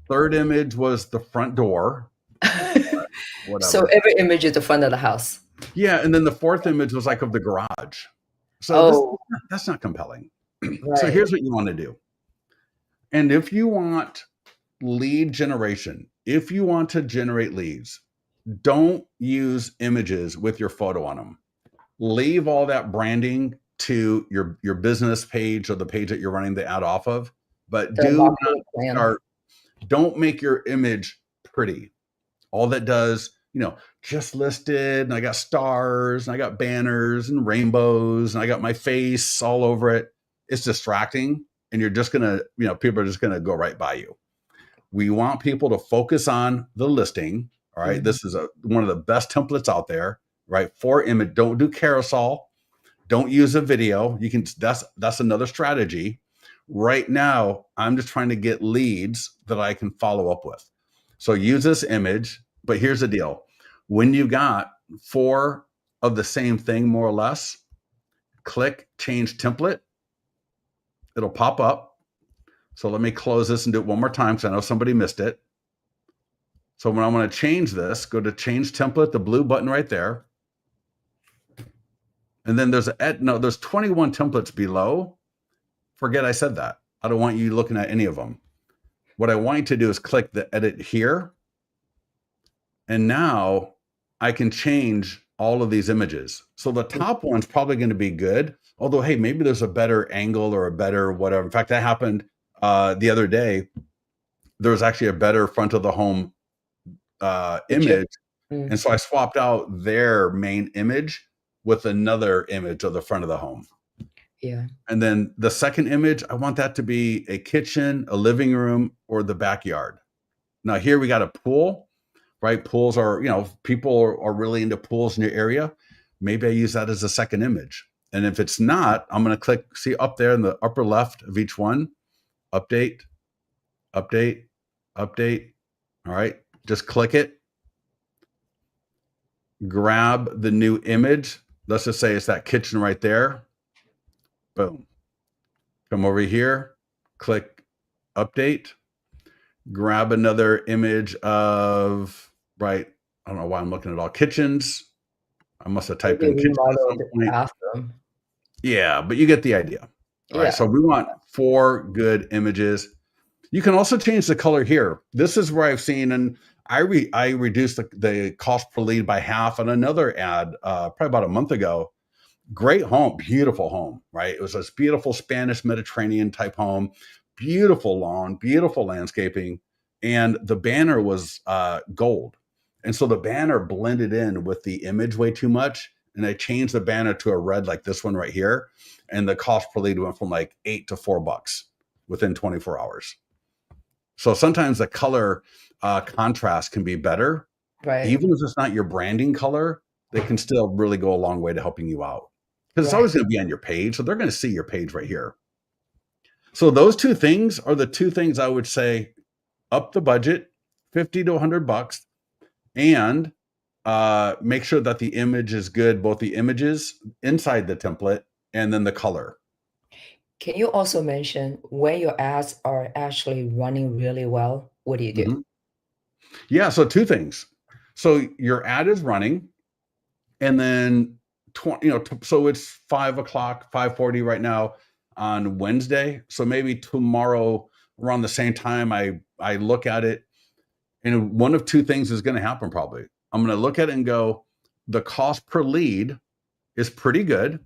Third image was the front door. Whatever. So every image is the front of the house. Yeah. And then the fourth image was like of the garage. So that's not compelling. Right. So here's what you want to do. And if you want lead generation, if you want to generate leads, don't use images with your photo on them. Leave all that branding to your business page or the page that you're running the ad off of, but don't make your image pretty. All that does, just listed, and I got stars, and I got banners and rainbows, and I got my face all over it. It's distracting, and you're just gonna, people are just gonna go right by you. We want people to focus on the listing. All right, this is one of the best templates out there, right? For image, don't do carousel. Don't use a video. You can. That's another strategy. Right now, I'm just trying to get leads that I can follow up with. So use this image. But here's the deal: when you got 4 of the same thing, more or less, click change template. It'll pop up. So let me close this and do it one more time because I know somebody missed it. So when I want to change this, go to change template, the blue button right there. And then there's 21 templates below. Forget I said that. I don't want you looking at any of them. What I want you to do is click the edit here. And now I can change all of these images. So the top one's probably going to be good, Although, hey, maybe there's a better angle or a better whatever. In fact, that happened the other day. There was actually a better front of the home Picture. image. Mm, And so I swapped out their main image with another image of the front of the home. yeah. And then the second image, I want that to be a kitchen, a living room, or the backyard. Now, here we got a pool, right? Pools are, people are really into pools in your area. Maybe I use that as a second image. And if it's not, I'm going to click, see up there in the upper left of each one, update, update, update. All right. Just click it. Grab the new image. Let's just say it's that kitchen right there. Boom. Come over here, click update, grab another image of, right, I don't know why I'm looking at all kitchens. I must have typed Maybe in kitchen at remodel some the point. bathroom. Yeah, but you get the idea. All right, Yeah. so we want 4 good images. You can also change the color here. This is where I've seen, and I reduced the cost per lead by half on another ad probably about a month ago. Great home, beautiful home, right? It was this beautiful Spanish Mediterranean type home, beautiful lawn, beautiful landscaping, and the banner was gold. And so the banner blended in with the image way too much. And I changed the banner to a red like this one right here. And the cost per lead went from like $8 to $4 within 24 hours. So sometimes the color contrast can be better. Right. Even if it's not your branding color, they can still really go a long way to helping you out. Because it's Right. always going to be on your page. So they're going to see your page right here. So those 2 things are the 2 things I would say up the budget, 50 to $100, and make sure that the image is good, both the images inside the template and then the color. Can you also mention when your ads are actually running really well, what do you do? Mhm. Yeah, so 2 things. So your ad is running, and then so it's 5:00, 5:40 right now on Wednesday. So maybe tomorrow around the same time, I look at it, and one of 2 things is going to happen. Probably I'm going to look at it and go, the cost per lead is pretty good,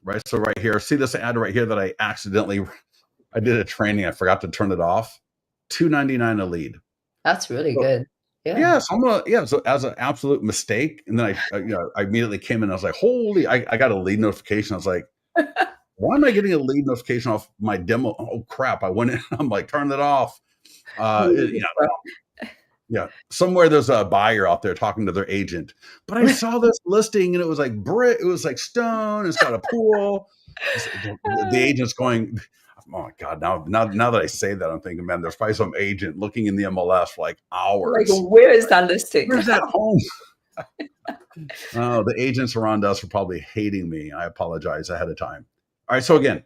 right? So right here, see this ad right here that I did a training, I forgot to turn it off. $2.99 a lead. That's really So, good. Yeah. yeah, so so as an absolute mistake, and then I immediately came in. I was like, holy! I got a lead notification. I was like, why am I getting a lead notification off my demo? Oh crap! I went in. I'm like, turn it off. Yeah, somewhere there's a buyer out there talking to their agent. But I saw this listing, and it was like brick. It was like stone. It's got a pool. The agent's going, oh my god! Now that I say that, I'm thinking, man, there's probably some agent looking in the MLS for like Like, hours. where is that listing? Where's that home? Oh, the agents around us are probably hating me. I apologize ahead of time. All right, so again,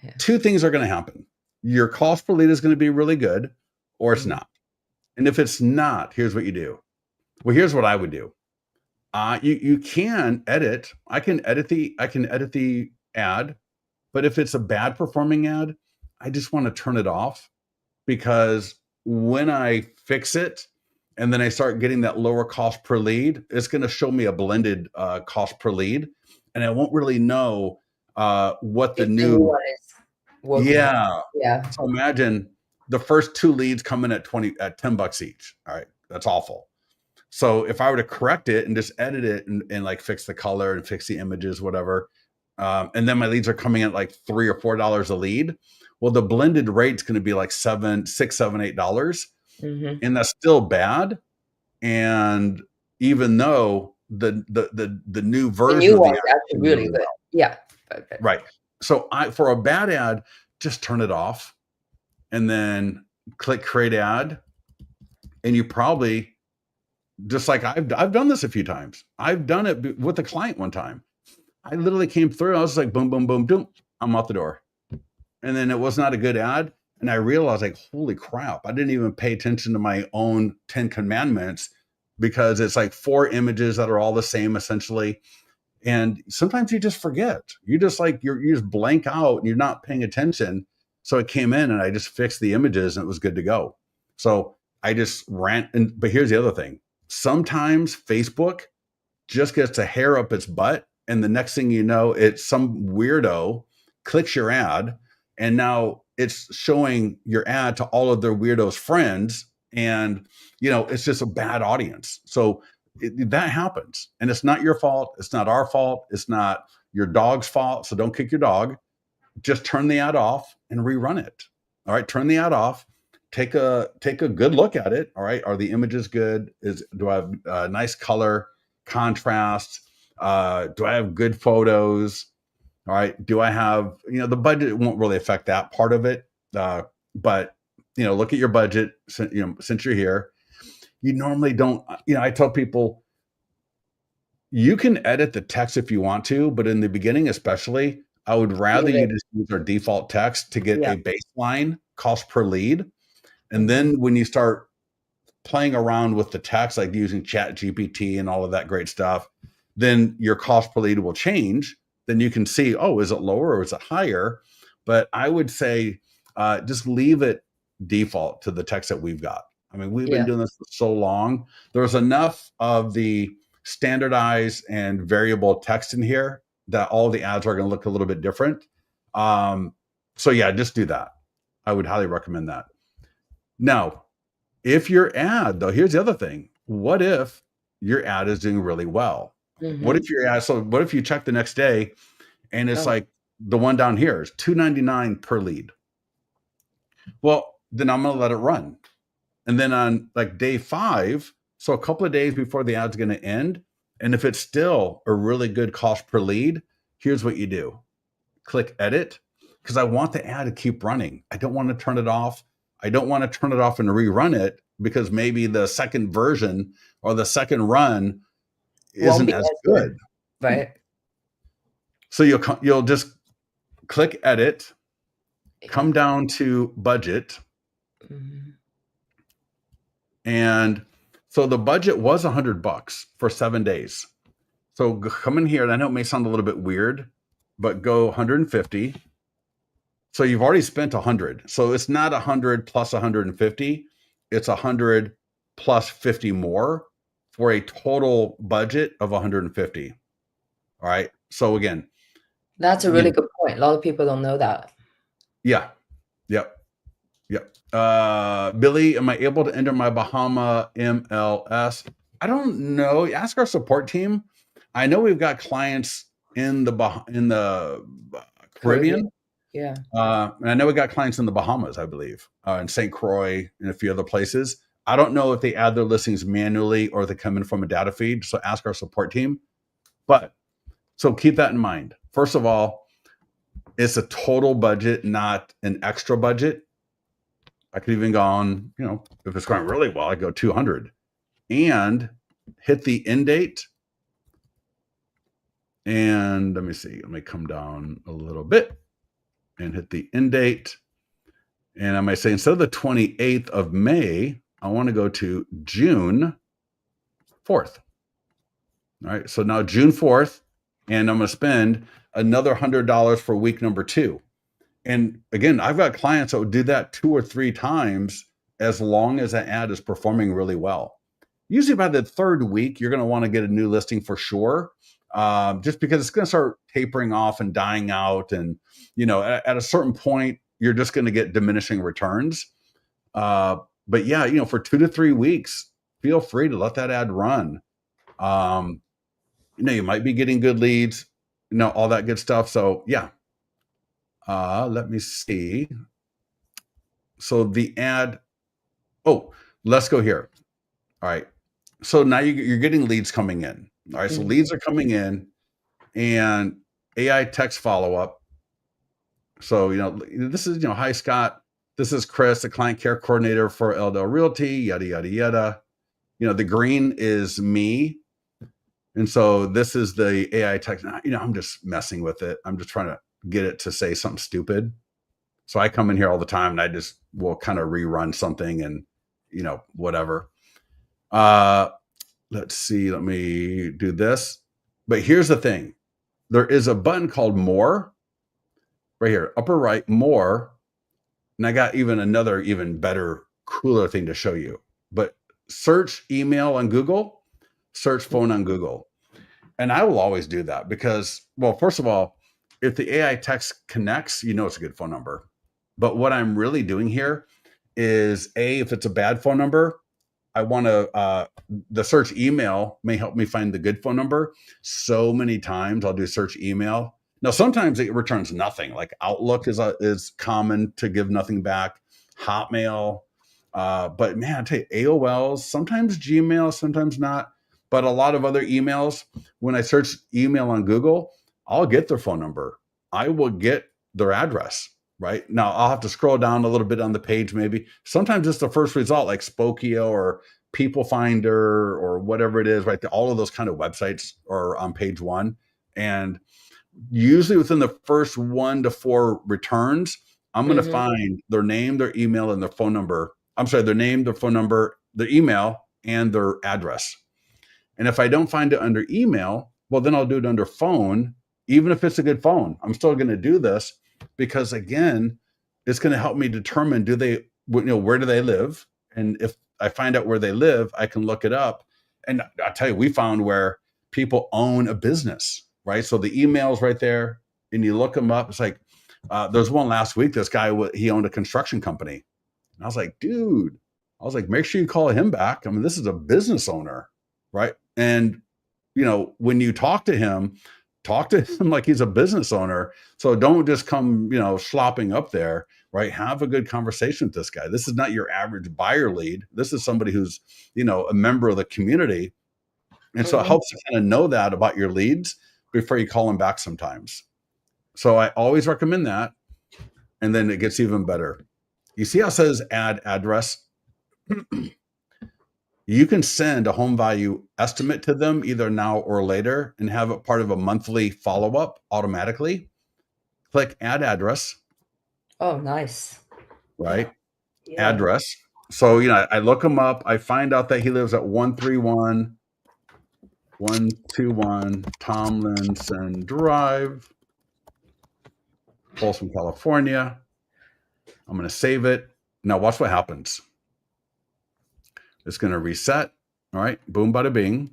Yeah. 2 things are going to happen. Your cost per lead is going to be really good, or it's not. And if it's not, here's what you do. Well, here's what I would do. You can edit. I can edit the ad, but if it's a bad performing ad, I just want to turn it off, because when I fix it and then I start getting that lower cost per lead, it's going to show me a blended cost per lead, and I won't really know what the If the new new. one is working. Yeah. Yeah. So imagine the first 2 leads come in at $10 each. All right, that's awful. So if I were to correct it and just edit it and like fix the color and fix the images, whatever, and then my leads are coming at like $3 or $4 a lead, well, the blended rate's going to be like $7, $6, $7, $8, Mhm. and that's still bad. And even though the new The version new of the one's ad actually is really really good. well, Yeah. Okay. right? So for a bad ad, just turn it off and then click create ad, and you probably, just like I've done this a few times. I've done it with a client one time. I literally came through. I was like, boom, boom, boom, boom. I'm out the door. And then it was not a good ad. And I realized, like, holy crap, I didn't even pay attention to my own 10 commandments, because it's like 4 images that are all the same essentially. And sometimes you just forget. You just like, you just blank out and you're not paying attention. So it came in and I just fixed the images and it was good to go. So I just ran. But here's the other thing. Sometimes Facebook just gets a hair up its butt and the next thing you know, it's some weirdo clicks your ad, and now it's showing your ad to all of their weirdos friends, and it's just a bad audience. So that happens, and it's not your fault. It's not our fault. It's not your dog's fault. So don't kick your dog. Just turn the ad off and rerun it. All right, turn the ad off. Take a good look at it. All right, are the images good? Do I have nice color contrast? Do I have good photos? All right, do I have the budget won't really affect that part of it, but look at your budget. Since you're here, you normally don't. I tell people you can edit the text if you want to, but in the beginning, especially, I would rather you just use our default text to get Yeah. a baseline cost per lead. And Mhm. then when you start playing around with the text, like using Chat GPT and all of that great stuff, then your cost per lead will change. Then you can see, oh, is it lower or is it higher? But I would say just leave it default to the text that we've got. I mean, we've been Yeah. doing this for so long. There's enough of the standardized and variable text in here that all the ads are going to look a little bit different. So yeah, just do that. I would highly recommend that. Now, if your ad, though, here's the other thing. What if your ad is doing really well? What Mhm. if your ad, so what if you check the next day and it's Oh, like the one down here is $2.99 per lead? Well, then I'm going to let it run. And then on like day 5, so a couple of days before the ad's going to end, and if it's still a really good cost per lead, here's what you do. Click edit, because I want the ad to keep running. I don't want to turn it off. I don't want to turn it off and rerun it because maybe the second version or the second run won't isn't be as as good, good. right? So you'll just click edit, come down to budget, Mhm. and so the budget was $100 for 7 days. So come in here, and I know it may sound a little bit weird, but go 150. So you've already spent 100. So it's not 100 plus 150. It's 100 plus 50 more for a total budget of 150. All right. So again, That's a really good point. A lot of people don't know that. yeah. Yep. Yep. Billy, am I able to enter my Bahama MLS? I don't know. Ask our support team. I know we've got clients in the Caribbean. Caribbean. Yeah. And I know we got clients in the Bahamas, I believe, in St. Croix and a few other places. I don't know if they add their listings manually or they come in from a data feed. So ask our support team. But so keep that in mind. First of all, it's a total budget, not an extra budget. I could even go on, if it's going really well, I go 200 and hit the end date. And let me see, let me come down a little bit and hit the end date. And I might say, instead of the 28th of May, I want to go to June 4th. All right. So now June 4th, and I'm going to spend another $100 for week number 2. And again, I've got clients that would do that 2 or 3 times as long as that ad is performing really well. Usually by the 3rd week, you're going to want to get a new listing for sure, just because it's going to start tapering off and dying out. And, at a certain point, you're just going to get diminishing returns. But yeah, for 2 to 3 weeks, feel free to let that ad run. You might be getting good leads, all that good stuff. So yeah. Let me see. So the ad, let's go here. All right. So now you're getting leads coming in. All right. So Mhm. leads are coming in and AI text follow-up. So, this is, hi, Scott. This is Chris, the client care coordinator for Eldell Realty, yada, yada, yada. The green is me. And so this is the AI text. I'm just messing with it. I'm just trying to get it to say something stupid. So I come in here all the time and I just will kind of rerun something and, whatever. Let's see. Let me do this. But here's the thing. There is a button called More right here, upper right, More. And I got another even better, cooler thing to show you. But search email on Google, search phone on Google. And I will always do that because, well, first of all, if the AI text connects, it's a good phone number. But what I'm really doing here is if it's a bad phone number, I want to, the search email may help me find the good phone number. So many times I'll do search email. Now, sometimes it returns nothing. Like Outlook is common to give nothing back, Hotmail. But man, I tell you, AOLs, sometimes Gmail, sometimes not. But a lot of other emails, when I search email on Google, I'll get their phone number. I will get their address. Right now, I'll have to scroll down a little bit on the page. Maybe sometimes it's the first result, like Spokio or People Finder or whatever it is. Right, all of those kind of websites are on page one, and usually within the first 1 to 4 returns, I'm going to Mhm. find their name, their email, and their phone number. I'm sorry, their name, their phone number, their email, and their address. And if I don't find it under email, well, then I'll do it under phone. Even if it's a good phone, I'm still going to do this because, again, it's going to help me determine where do they live? And if I find out where they live, I can look it up. And I'll tell you, we found where people own a business, right? So the email's right there, and you look them up. It's like there's one last week. This guy, he owned a construction company. And I was like, dude, make sure you call him back. I mean, this is a business owner, right? And when you talk to him like he's a business owner. So don't just come, slopping up there, right? Have a good conversation with this guy. This is not your average buyer lead. This is somebody who's, a member of the community. And so it Mhm. helps to kind of know that about your leads before you call them back sometimes. So I always recommend that. And then it gets even better. You see how it says add address? You can send a home value estimate to them either now or later and have it part of a monthly follow-up automatically. Click add address, Oh, nice. right? Yeah. Address. So, I look him up. I find out that he lives at 121 Tomlinson Drive, Folsom, California. I'm going to save it. Now watch what happens. It's going to reset. All right. Boom, bada bing.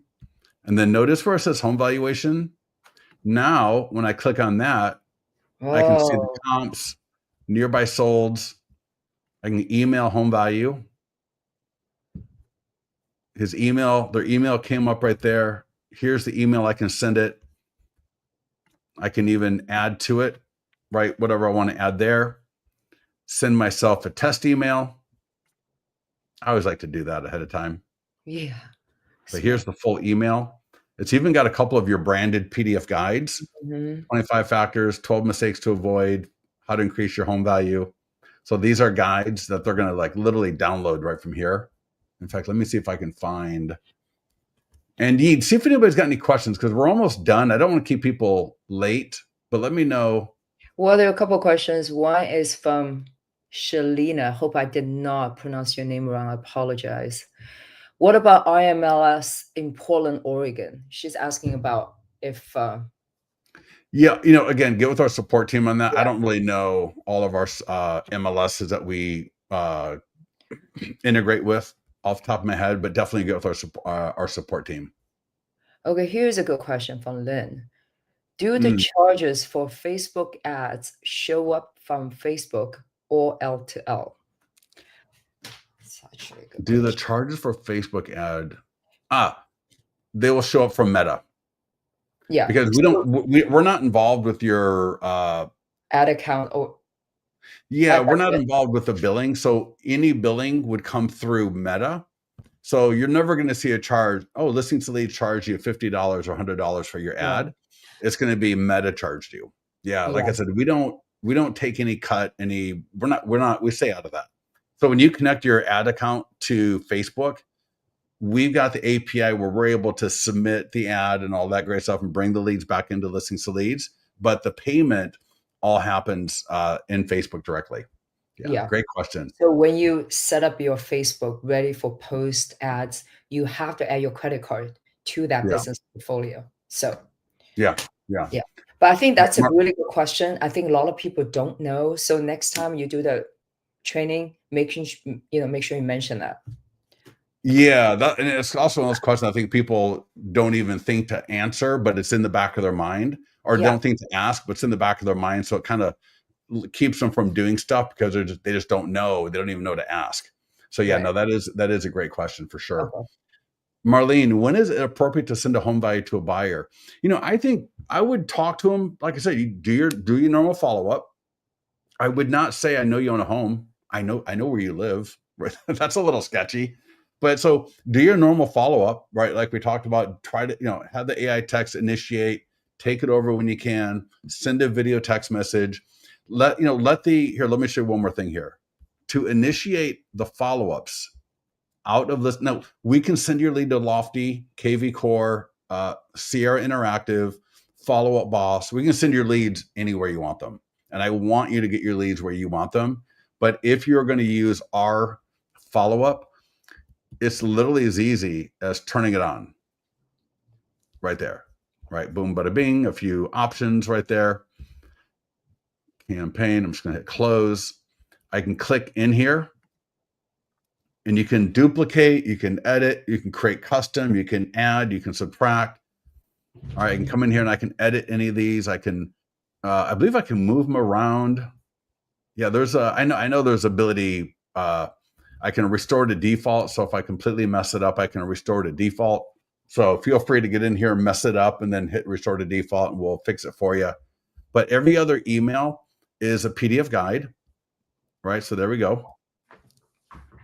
And then notice where it says home valuation. Now, when I click on that, I can see the Oh, comps, nearby solds. I can email home value. Their email came up right there. Here's the email. I can send it. I can even add to it, right? Whatever I want to add there. Send myself a test email. I always like to do that ahead of time. yeah. But Smart. here's the full email. It's even got a couple of your branded PDF guides, Mhm. 25 factors, 12 mistakes to avoid, how to increase your home value. So these are guides that they're going to like literally download right from here. In fact, let me see if I can find and see if anybody's got any questions because we're almost done. I don't want to keep people late, but let me know. Well, there are a couple questions. One is from Shalina. Hope I did not pronounce your name wrong. I apologize. What about IMLS in Portland, Oregon? She's asking about if Yeah, again, get with our support team on that. I yeah. don't really know all of our MLSs that we integrate with off the top of my head, but definitely get with our support team. Okay, here's a good question from Lynn. Do the Mm. charges for Facebook ads show up from Facebook or L2L? It's actually a good Do the question. charges for Facebook ad? They will show up from Meta Yeah. because So we're not involved with your ad account or yeah, ad we're not account. involved with the billing. So any billing would come through Meta. So you're never going to see a charge. Oh, listening to lead charge you $50 or $100 for your Yeah. ad. It's going to be Meta charged you. Yeah, like I Yeah. said, we don't take any cut. We stay out of that. So when you connect your ad account to Facebook, we've got the API where we're able to submit the ad and all that great stuff and bring the leads back into listings to leads. But the payment all happens in Facebook directly. Yeah, Yeah. great question. So when you set up your Facebook ready for post ads, you have to add your credit card to that Yeah, business portfolio. So yeah, yeah. yeah. But I think that's a Mar- really good question. I think a lot of people don't know. So next time you do the training, make sure you mention that. Yeah, that, and it's also one of those questions I think people don't even think to answer, but it's in the back of their mind, or Yeah, don't think to ask, but it's in the back of their mind. So it kind of keeps them from doing stuff because they just don't know. They don't even know to ask. So yeah, right. no, that is a great question for sure. Okay. Marlene, when is it appropriate to send a home value to a buyer? I think I would talk to them. Like I said, you do your normal follow up. I would not say I know you own a home. I know where you live. Right? That's a little sketchy. But so do your normal follow up, right? Like we talked about, try to, have the AI text initiate, take it over when you can, send a video text message. Let me show you one more thing here. To initiate the follow-ups out of this, no, we can send your lead to Lofty, KV Core, Sierra Interactive, Follow Up Boss. We can send your leads anywhere you want them. And I want you to get your leads where you want them. But if you're going to use our follow up, it's literally as easy as turning it on right there. Right. Boom, bada bing, a few options right there. Campaign. I'm just going to hit close. I can click in here and you can duplicate, you can edit, you can create custom, you can add, you can subtract. All right, I can come in here and I can edit any of these. I believe I can move them around. Yeah, I know there's ability. I can restore to default. So if I completely mess it up, I can restore to default. So feel free to get in here and mess it up and then hit restore to default and we'll fix it for you. But every other email is a PDF guide, right? So there we go.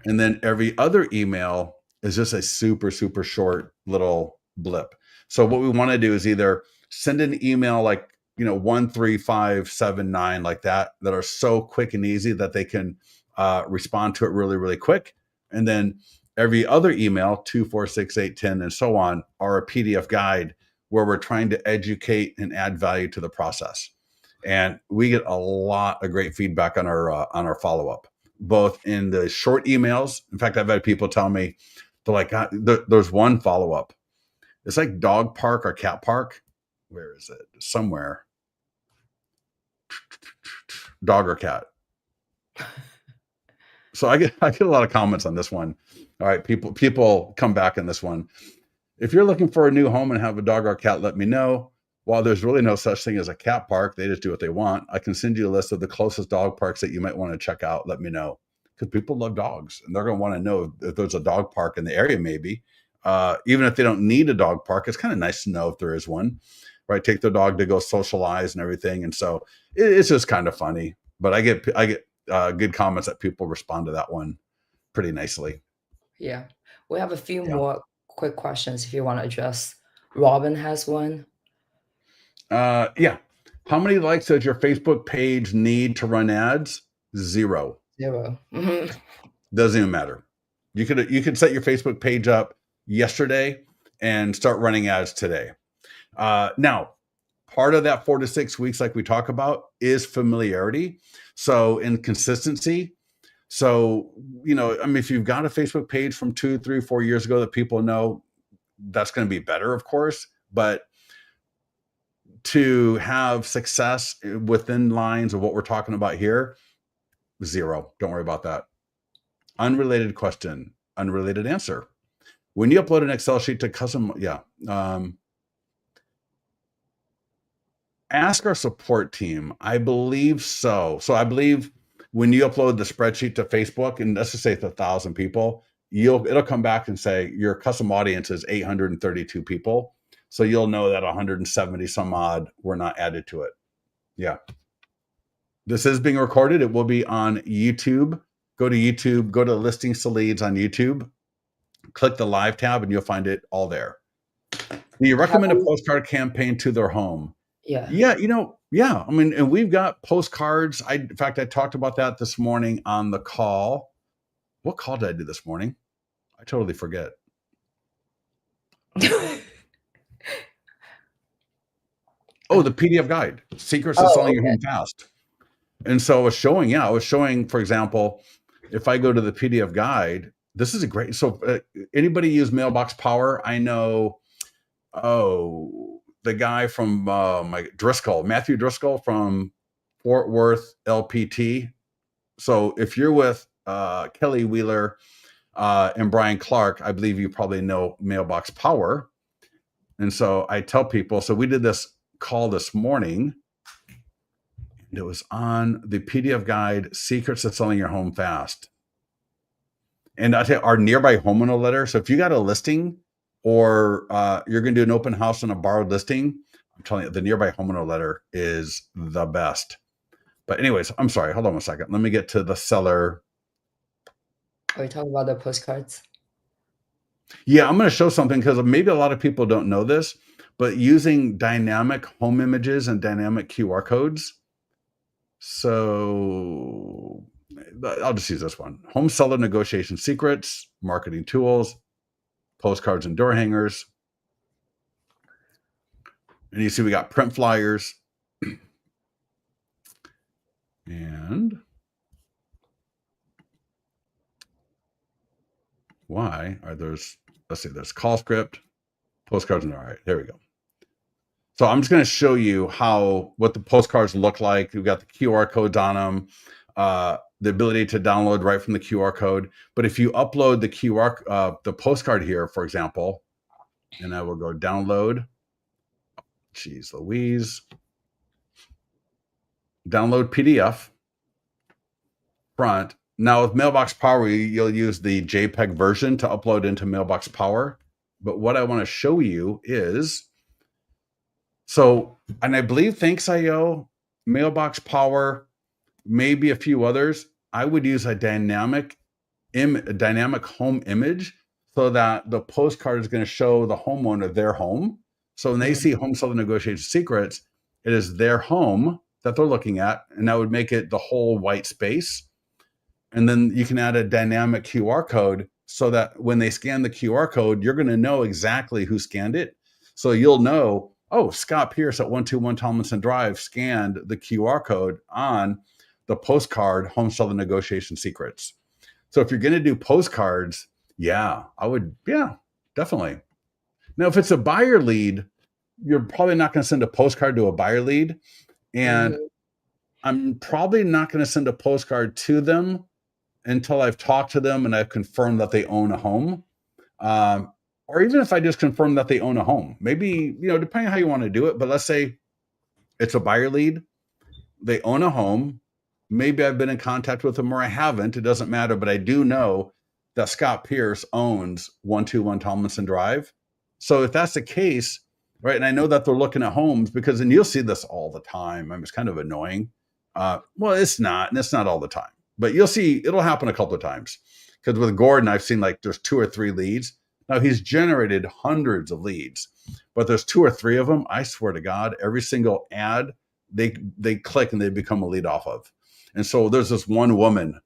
And then every other email is just a super, super short little blip. So what we want to do is either send an email like, 13579 like that are so quick and easy that they can respond to it really, really quick. And then every other email, 2, 4, 6, 8, 10, and so on, are a PDF guide where we're trying to educate and add value to the process. And we get a lot of great feedback on our follow up, both in the short emails. In fact, I've had people tell me, they're like, God, there's one follow up. It's like dog park or cat park. Where is it? Somewhere. Dog or cat. So I get a lot of comments on this one. All right, people come back in this one. If you're looking for a new home and have a dog or cat, let me know. While there's really no such thing as a cat park, they just do what they want. I can send you a list of the closest dog parks that you might want to check out. Let me know, because people love dogs and they're going to want to know if there's a dog park in the area. Maybe even if they don't need a dog park, it's kind of nice to know if there is one. Right, take their dog to go socialize and everything, and so it's just kind of funny. But I get good comments that people respond to that one pretty nicely. Yeah. We have a few Yeah. more quick questions if you want to address. Robin has one. Yeah. How many likes does your Facebook page need to run ads? 0. 0. Mhm. Doesn't even matter. You could set your Facebook page up yesterday and start running ads today. Now, part of that 4 to 6 weeks, like we talk about, is familiarity. So in consistency. So, if you've got a Facebook page from 2, 3, 4 years ago that people know, that's going to be better, of course. But to have success within lines of what we're talking about here, 0. Don't worry about that. Unrelated question, unrelated answer. When you upload an Excel sheet to custom, ask our support team. I believe so. So I believe when you upload the spreadsheet to Facebook, and let's just say it's 1,000 people, it'll come back and say your custom audience is 832 people. So you'll know that 170 some odd were not added to it. Yeah. This is being recorded. It will be on YouTube. Go to YouTube, go to listings to leads on YouTube, click the live tab, and you'll find it all there. Do you Have recommend a we postcard campaign to their home? Yeah. Yeah, yeah. I mean, and we've got postcards. In fact, I talked about that this morning on the call. What call did I do this morning? I totally forget. Oh, the PDF guide, Secrets to Oh, Selling Your okay. Home Fast. And so I was showing, for example, if I go to the PDF guide, this is a great, so anybody use Mailbox Power? I know, the guy from Matthew Driscoll from Fort Worth LPT. So if you're with Kelly Wheeler, and Brian Clark, I believe you probably know Mailbox Power. And so I tell people, so we did this call this morning. It was on the PDF guide, Secrets to Selling Your Home Fast. And I tell you, our nearby homeowner letter. So if you got a listing or you're going to do an open house on a borrowed listing, I'm telling you, the nearby homeowner letter is the best. But anyways, I'm sorry. Hold on a second. Let me get to the seller. Are you talking about the postcards? Yeah, I'm going to show something because maybe a lot of people don't know this, but using dynamic home images and dynamic QR codes. So I'll just use this one. Home seller negotiation secrets, marketing tools, postcards and door hangers. And you see we got print flyers. And why are there's, let's see, there's call script, postcards, and all right, there we go. So I'm just going to show you what the postcards look like. We've got the QR codes on them, the ability to download right from the QR code. But if you upload the postcard here, for example, and I will go download, geez Louise, download PDF front. Now with Mailbox Power, you'll use the JPEG version to upload into Mailbox Power. But what I want to show you is, and I believe Thanks.io, Mailbox Power, maybe a few others, I would use a dynamic home image so that the postcard is going to show the homeowner their home. So when they see home seller negotiation secrets, it is their home that they're looking at, and that would make it the whole white space. And then you can add a dynamic QR code so that when they scan the QR code, you're going to know exactly who scanned it. So you'll know, oh, Scott Pierce at 121 Tomlinson Drive scanned the QR code on the postcard home seller negotiation secrets. So if you're going to do postcards, definitely. Now, if it's a buyer lead, you're probably not going to send a postcard to a buyer lead. And I'm probably not going to send a postcard to them until I've talked to them and I've confirmed that they own a home. Or even if I just confirm that they own a home, maybe, depending on how you want to do it. But let's say it's a buyer lead, they own a home. Maybe I've been in contact with them or I haven't. It doesn't matter. But I do know that Scott Pierce owns 121 Tomlinson Drive. So if that's the case, right, and I know that they're looking at homes and you'll see this all the time. It's kind of annoying. Well, it's not, and it's not all the time. But you'll see it'll happen a couple of times. Because with Gordon, I've seen there's 2 or 3 leads. Now he's generated hundreds of leads, but there's 2 or 3 of them. I swear to God, every single ad they click and they become a lead off of. And so there's this one woman,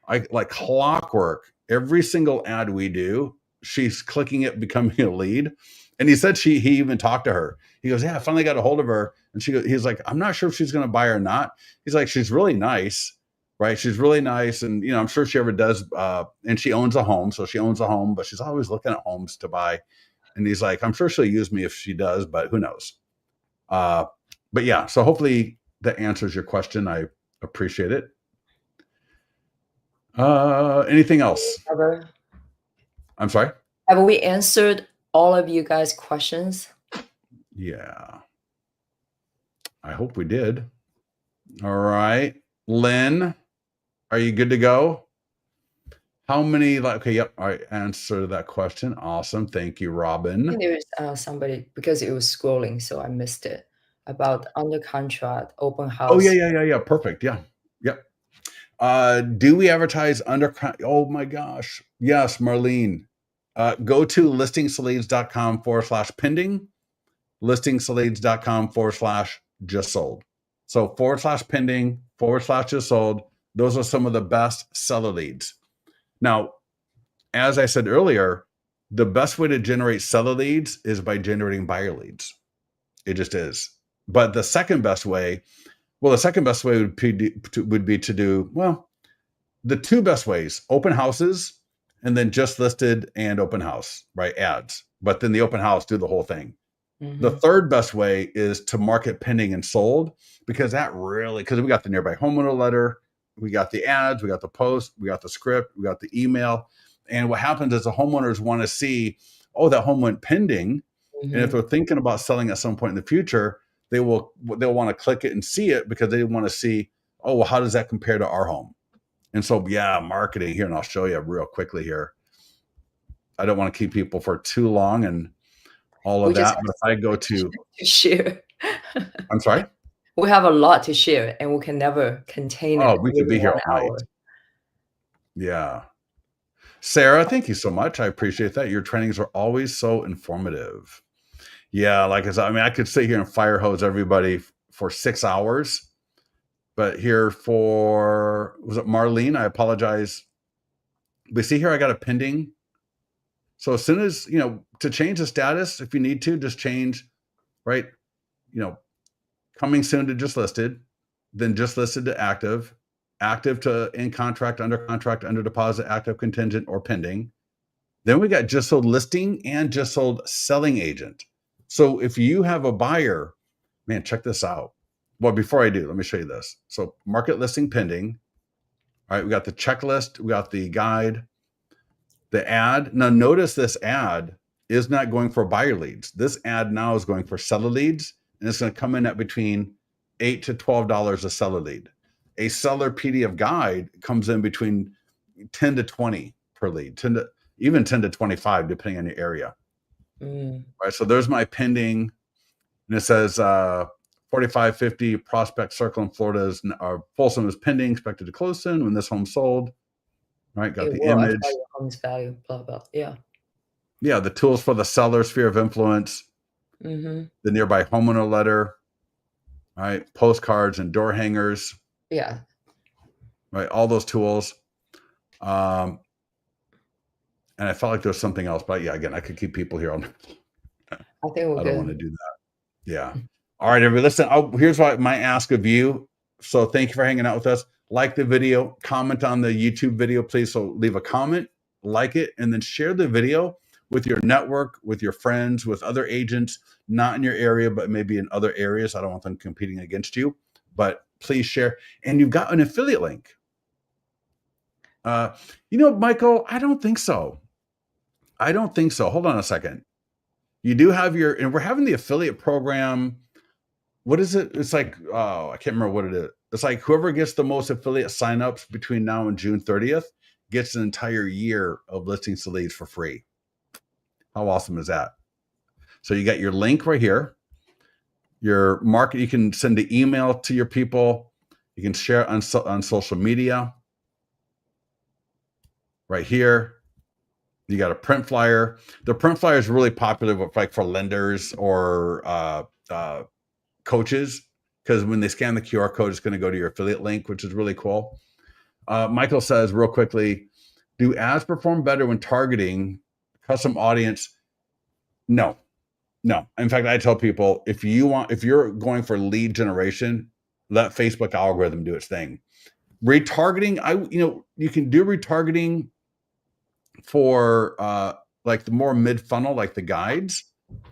like clockwork. Every single ad we do, she's clicking it, becoming a lead. And he said he even talked to her. He goes, yeah, I finally got a hold of her. And he's like, I'm not sure if she's going to buy or not. He's like, she's really nice. Right. She's really nice. And, I'm sure she ever does. And she owns a home. So she owns a home, but she's always looking at homes to buy. And he's like, I'm sure she'll use me if she does, but who knows? But yeah, so hopefully that answers your question. I appreciate it. Anything else? I'm sorry? Have we answered all of you guys' questions? Yeah. I hope we did. All right. Lynn, are you good to go? How many, okay, yep, all right, answer that question. Awesome. Thank you, Robin. I think there was somebody, because it was scrolling, so I missed it, about under contract, open house. Oh, yeah. Perfect. Yeah. Yep. Do we advertise under, oh my gosh. Yes, Marlene. Go to listingsalades.com/pending, listingsalades.com/just sold. So /pending, /just sold. Those are some of the best seller leads. Now, as I said earlier, the best way to generate seller leads is by generating buyer leads. It just is. But the second best way would be to do, the 2 best ways, open houses and then just listed and open house, right? Ads. But then the open house, do the whole thing. Mm-hmm. The third best way is to market pending and sold, because we got the nearby homeowner letter, we got the ads, we got the post, we got the script, we got the email, And what happens is the homeowners want to see, oh, that home went pending. And if they're thinking about selling at some point in the future, they'll want to click it and see it because they want to see, oh, well, how does that compare to our home? And so, yeah, marketing here, and I'll show you real quickly here. I don't want to keep people for too long and all of that, but if I go to share. I'm sorry? We have a lot to share, and we can never contain Oh, it we could within be here 1 all night. hour. Yeah. Sarah, thank you so much. I appreciate that. Your trainings are always so informative. Yeah, like I said, I mean, I could sit here and fire hose everybody for 6 hours, but here for, was it Marlene? I apologize. But see here, I got a pending. So as soon as, to change the status, if you need to, just change, right? Coming soon to just listed, then just listed to active, active to in contract, under deposit, active, contingent, or pending. Then we got just sold listing and just sold selling agent. So if you have a buyer, man, check this out. Well, before I do, let me show you this. So market listing pending. All right, we got the checklist, we got the guide, the ad. Now notice this ad is not going for buyer leads. This ad now is going for seller leads, and it's going to come in at between $8 to $12 a seller lead. A seller PDF guide comes in between 10 to 20 per lead, even 10 to 25, depending on your area. All right, so there's my pending, and it says 4550 Prospect Circle in Florida Folsom is pending, expected to close soon when this home's sold. All right, got It the will image. affect your home's value, blah, blah. Yeah. Yeah, the tools for the seller, sphere of influence, the nearby homeowner letter, all right, postcards and door hangers. Yeah. Right, all those tools. And I felt like there was something else, but yeah, again, I could keep people here all night. I think we're I good. don't want to do that. Yeah. All right, everybody, listen, here's my ask of you. So thank you for hanging out with us. Like the video, comment on the YouTube video, please. So leave a comment, like it, and then share the video with your network, with your friends, with other agents, not in your area, but maybe in other areas. I don't want them competing against you, but please share. And you've got an affiliate link. Michael, I don't think so. Hold on a second. You do have and we're having the affiliate program. What is it? It's like, I can't remember what it is. It's like whoever gets the most affiliate signups between now and June 30th gets an entire year of listings to leads for free. How awesome is that? So you got your link right here. Your market, you can send an email to your people. You can share on social media. Right here. You got a print flyer. The print flyer is really popular for lenders or coaches, because when they scan the QR code, it's going to go to your affiliate link, which is really cool. Michael says real quickly, do ads perform better when targeting custom audience? No. In fact, I tell people, if you're going for lead generation, let Facebook algorithm do its thing. Retargeting, you can do retargeting for like the more mid funnel, like the guides,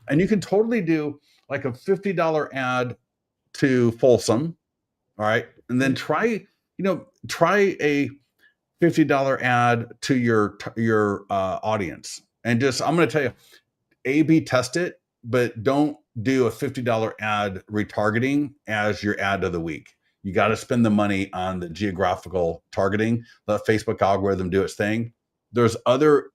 and you can totally do like a $50 ad to Folsom. All right. And then try a $50 ad to your audience. And I'm going to tell you, A/B test it, but don't do a $50 ad retargeting as your ad of the week. You got to spend the money on the geographical targeting. Let Facebook algorithm do its thing. There's other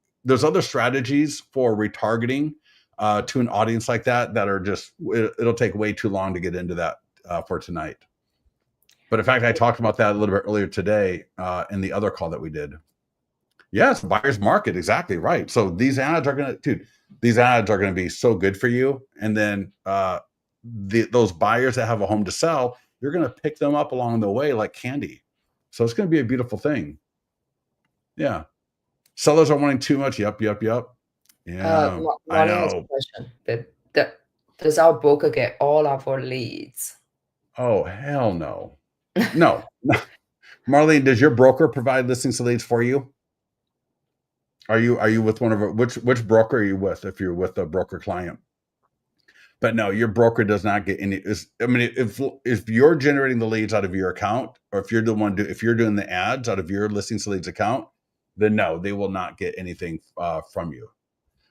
strategies for retargeting to an audience like that are just, it'll take way too long to get into that for tonight. But in fact, I talked about that a little bit earlier today in the other call that we did. Yes, buyer's market, exactly right. So these ads are going to be so good for you. And then those buyers that have a home to sell, you're going to pick them up along the way like candy. So it's going to be a beautiful thing. Yeah. Sellers are wanting too much. Yep. Yeah, I Marlene has a know. question. Does our broker get all of our leads? Oh, hell no. No. Marlene, does your broker provide listings to leads for you? Are you with one of which broker are you with if you're with a broker client? But no, your broker does not get any. If you're generating the leads out of your account, or if you're doing the ads out of your listings to leads account, then no, they will not get anything from you.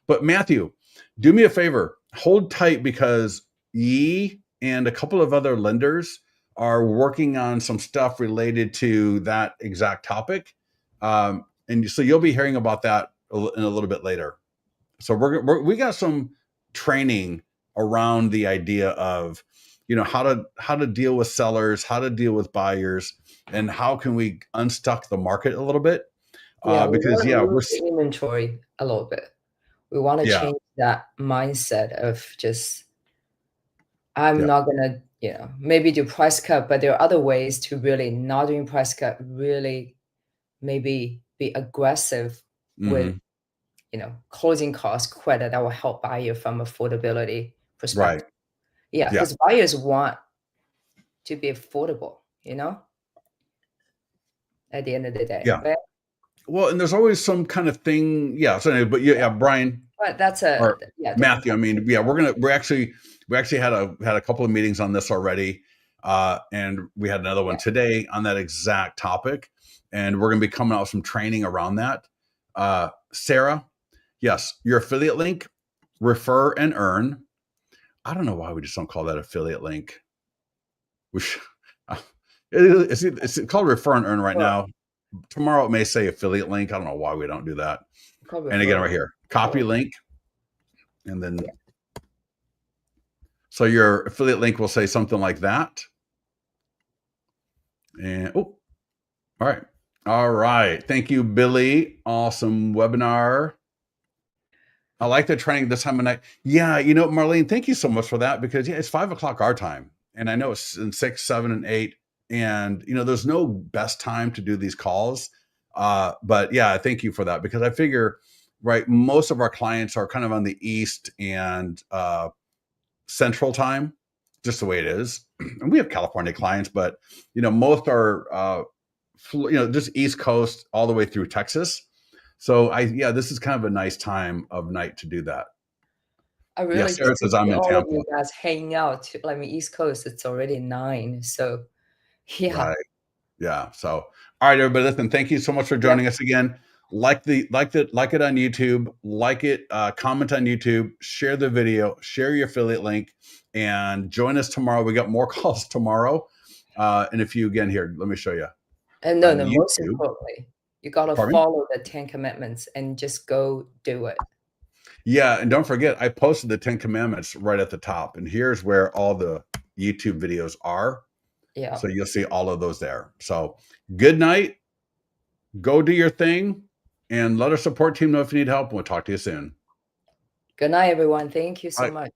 But Matthew, do me a favor, hold tight, because Yi and a couple of other lenders are working on some stuff related to that exact topic. And so you'll be hearing about that in a little bit later. So we got some training around the idea of, how to deal with sellers, how to deal with buyers, and how can we unstuck the market a little bit. Yeah, we Because want to we're move the inventory a little bit. We want to yeah change that mindset of just, I'm yeah not gonna, maybe do price cut, but there are other ways to really not doing price cut, really maybe be aggressive with, hmm closing cost credit that will help buyer from affordability right perspective. Yeah, yeah because buyers want to be affordable, at the end of the day. yeah. Well, and there's always some kind of thing. Yeah. So anyway, but yeah, Brian But that's a, or yeah, different Matthew. I topic. mean, yeah, we actually had a couple of meetings on this already, and we had another Yeah. one today on that exact topic, and we're going to be coming out with some training around that. Sarah, yes, your affiliate link, refer and earn. I don't know why we just don't call that affiliate link. We should, it's called refer and earn right Well, now. Tomorrow it may say affiliate link. I don't know why we don't do that. call And again, referral. right here, copy link, and then Yeah. so your affiliate link will say something like that. And all right. Thank you, Billy. Awesome webinar. I like the training this time of night. Yeah, Marlene, thank you so much for that, because it's 5 o'clock our time, and I know it's in 6, 7, and 8, and there's no best time to do these calls. But yeah, thank you for that, because I figure, right, most of our clients are kind of on the East and Central time, just the way it is. And we have California clients, but most are just East Coast all the way through Texas. So this is kind of a nice time of night to do that. I Yeah, really Sarah good to says I'm see in all of Tampa. you guys hanging out. East Coast, it's already 9, so yeah. Right. Yeah. So all right, everybody, listen, thank you so much for Yeah, joining us again. Like it on YouTube, comment on YouTube, share the video, share your affiliate link, and join us tomorrow. We got more calls tomorrow. And if you, again, here, let me show you and no, on no, most YouTube. importantly, you gotta Pardon me? follow the 10 commandments and just go do it. Yeah, and don't forget, I posted the 10 Commandments right at the top, and here's where all the YouTube videos are. Yeah. So you'll see all of those there. So good night. Go do your thing, and let our support team know if you need help. We'll talk to you soon. Good night, everyone. Thank you All so right. much.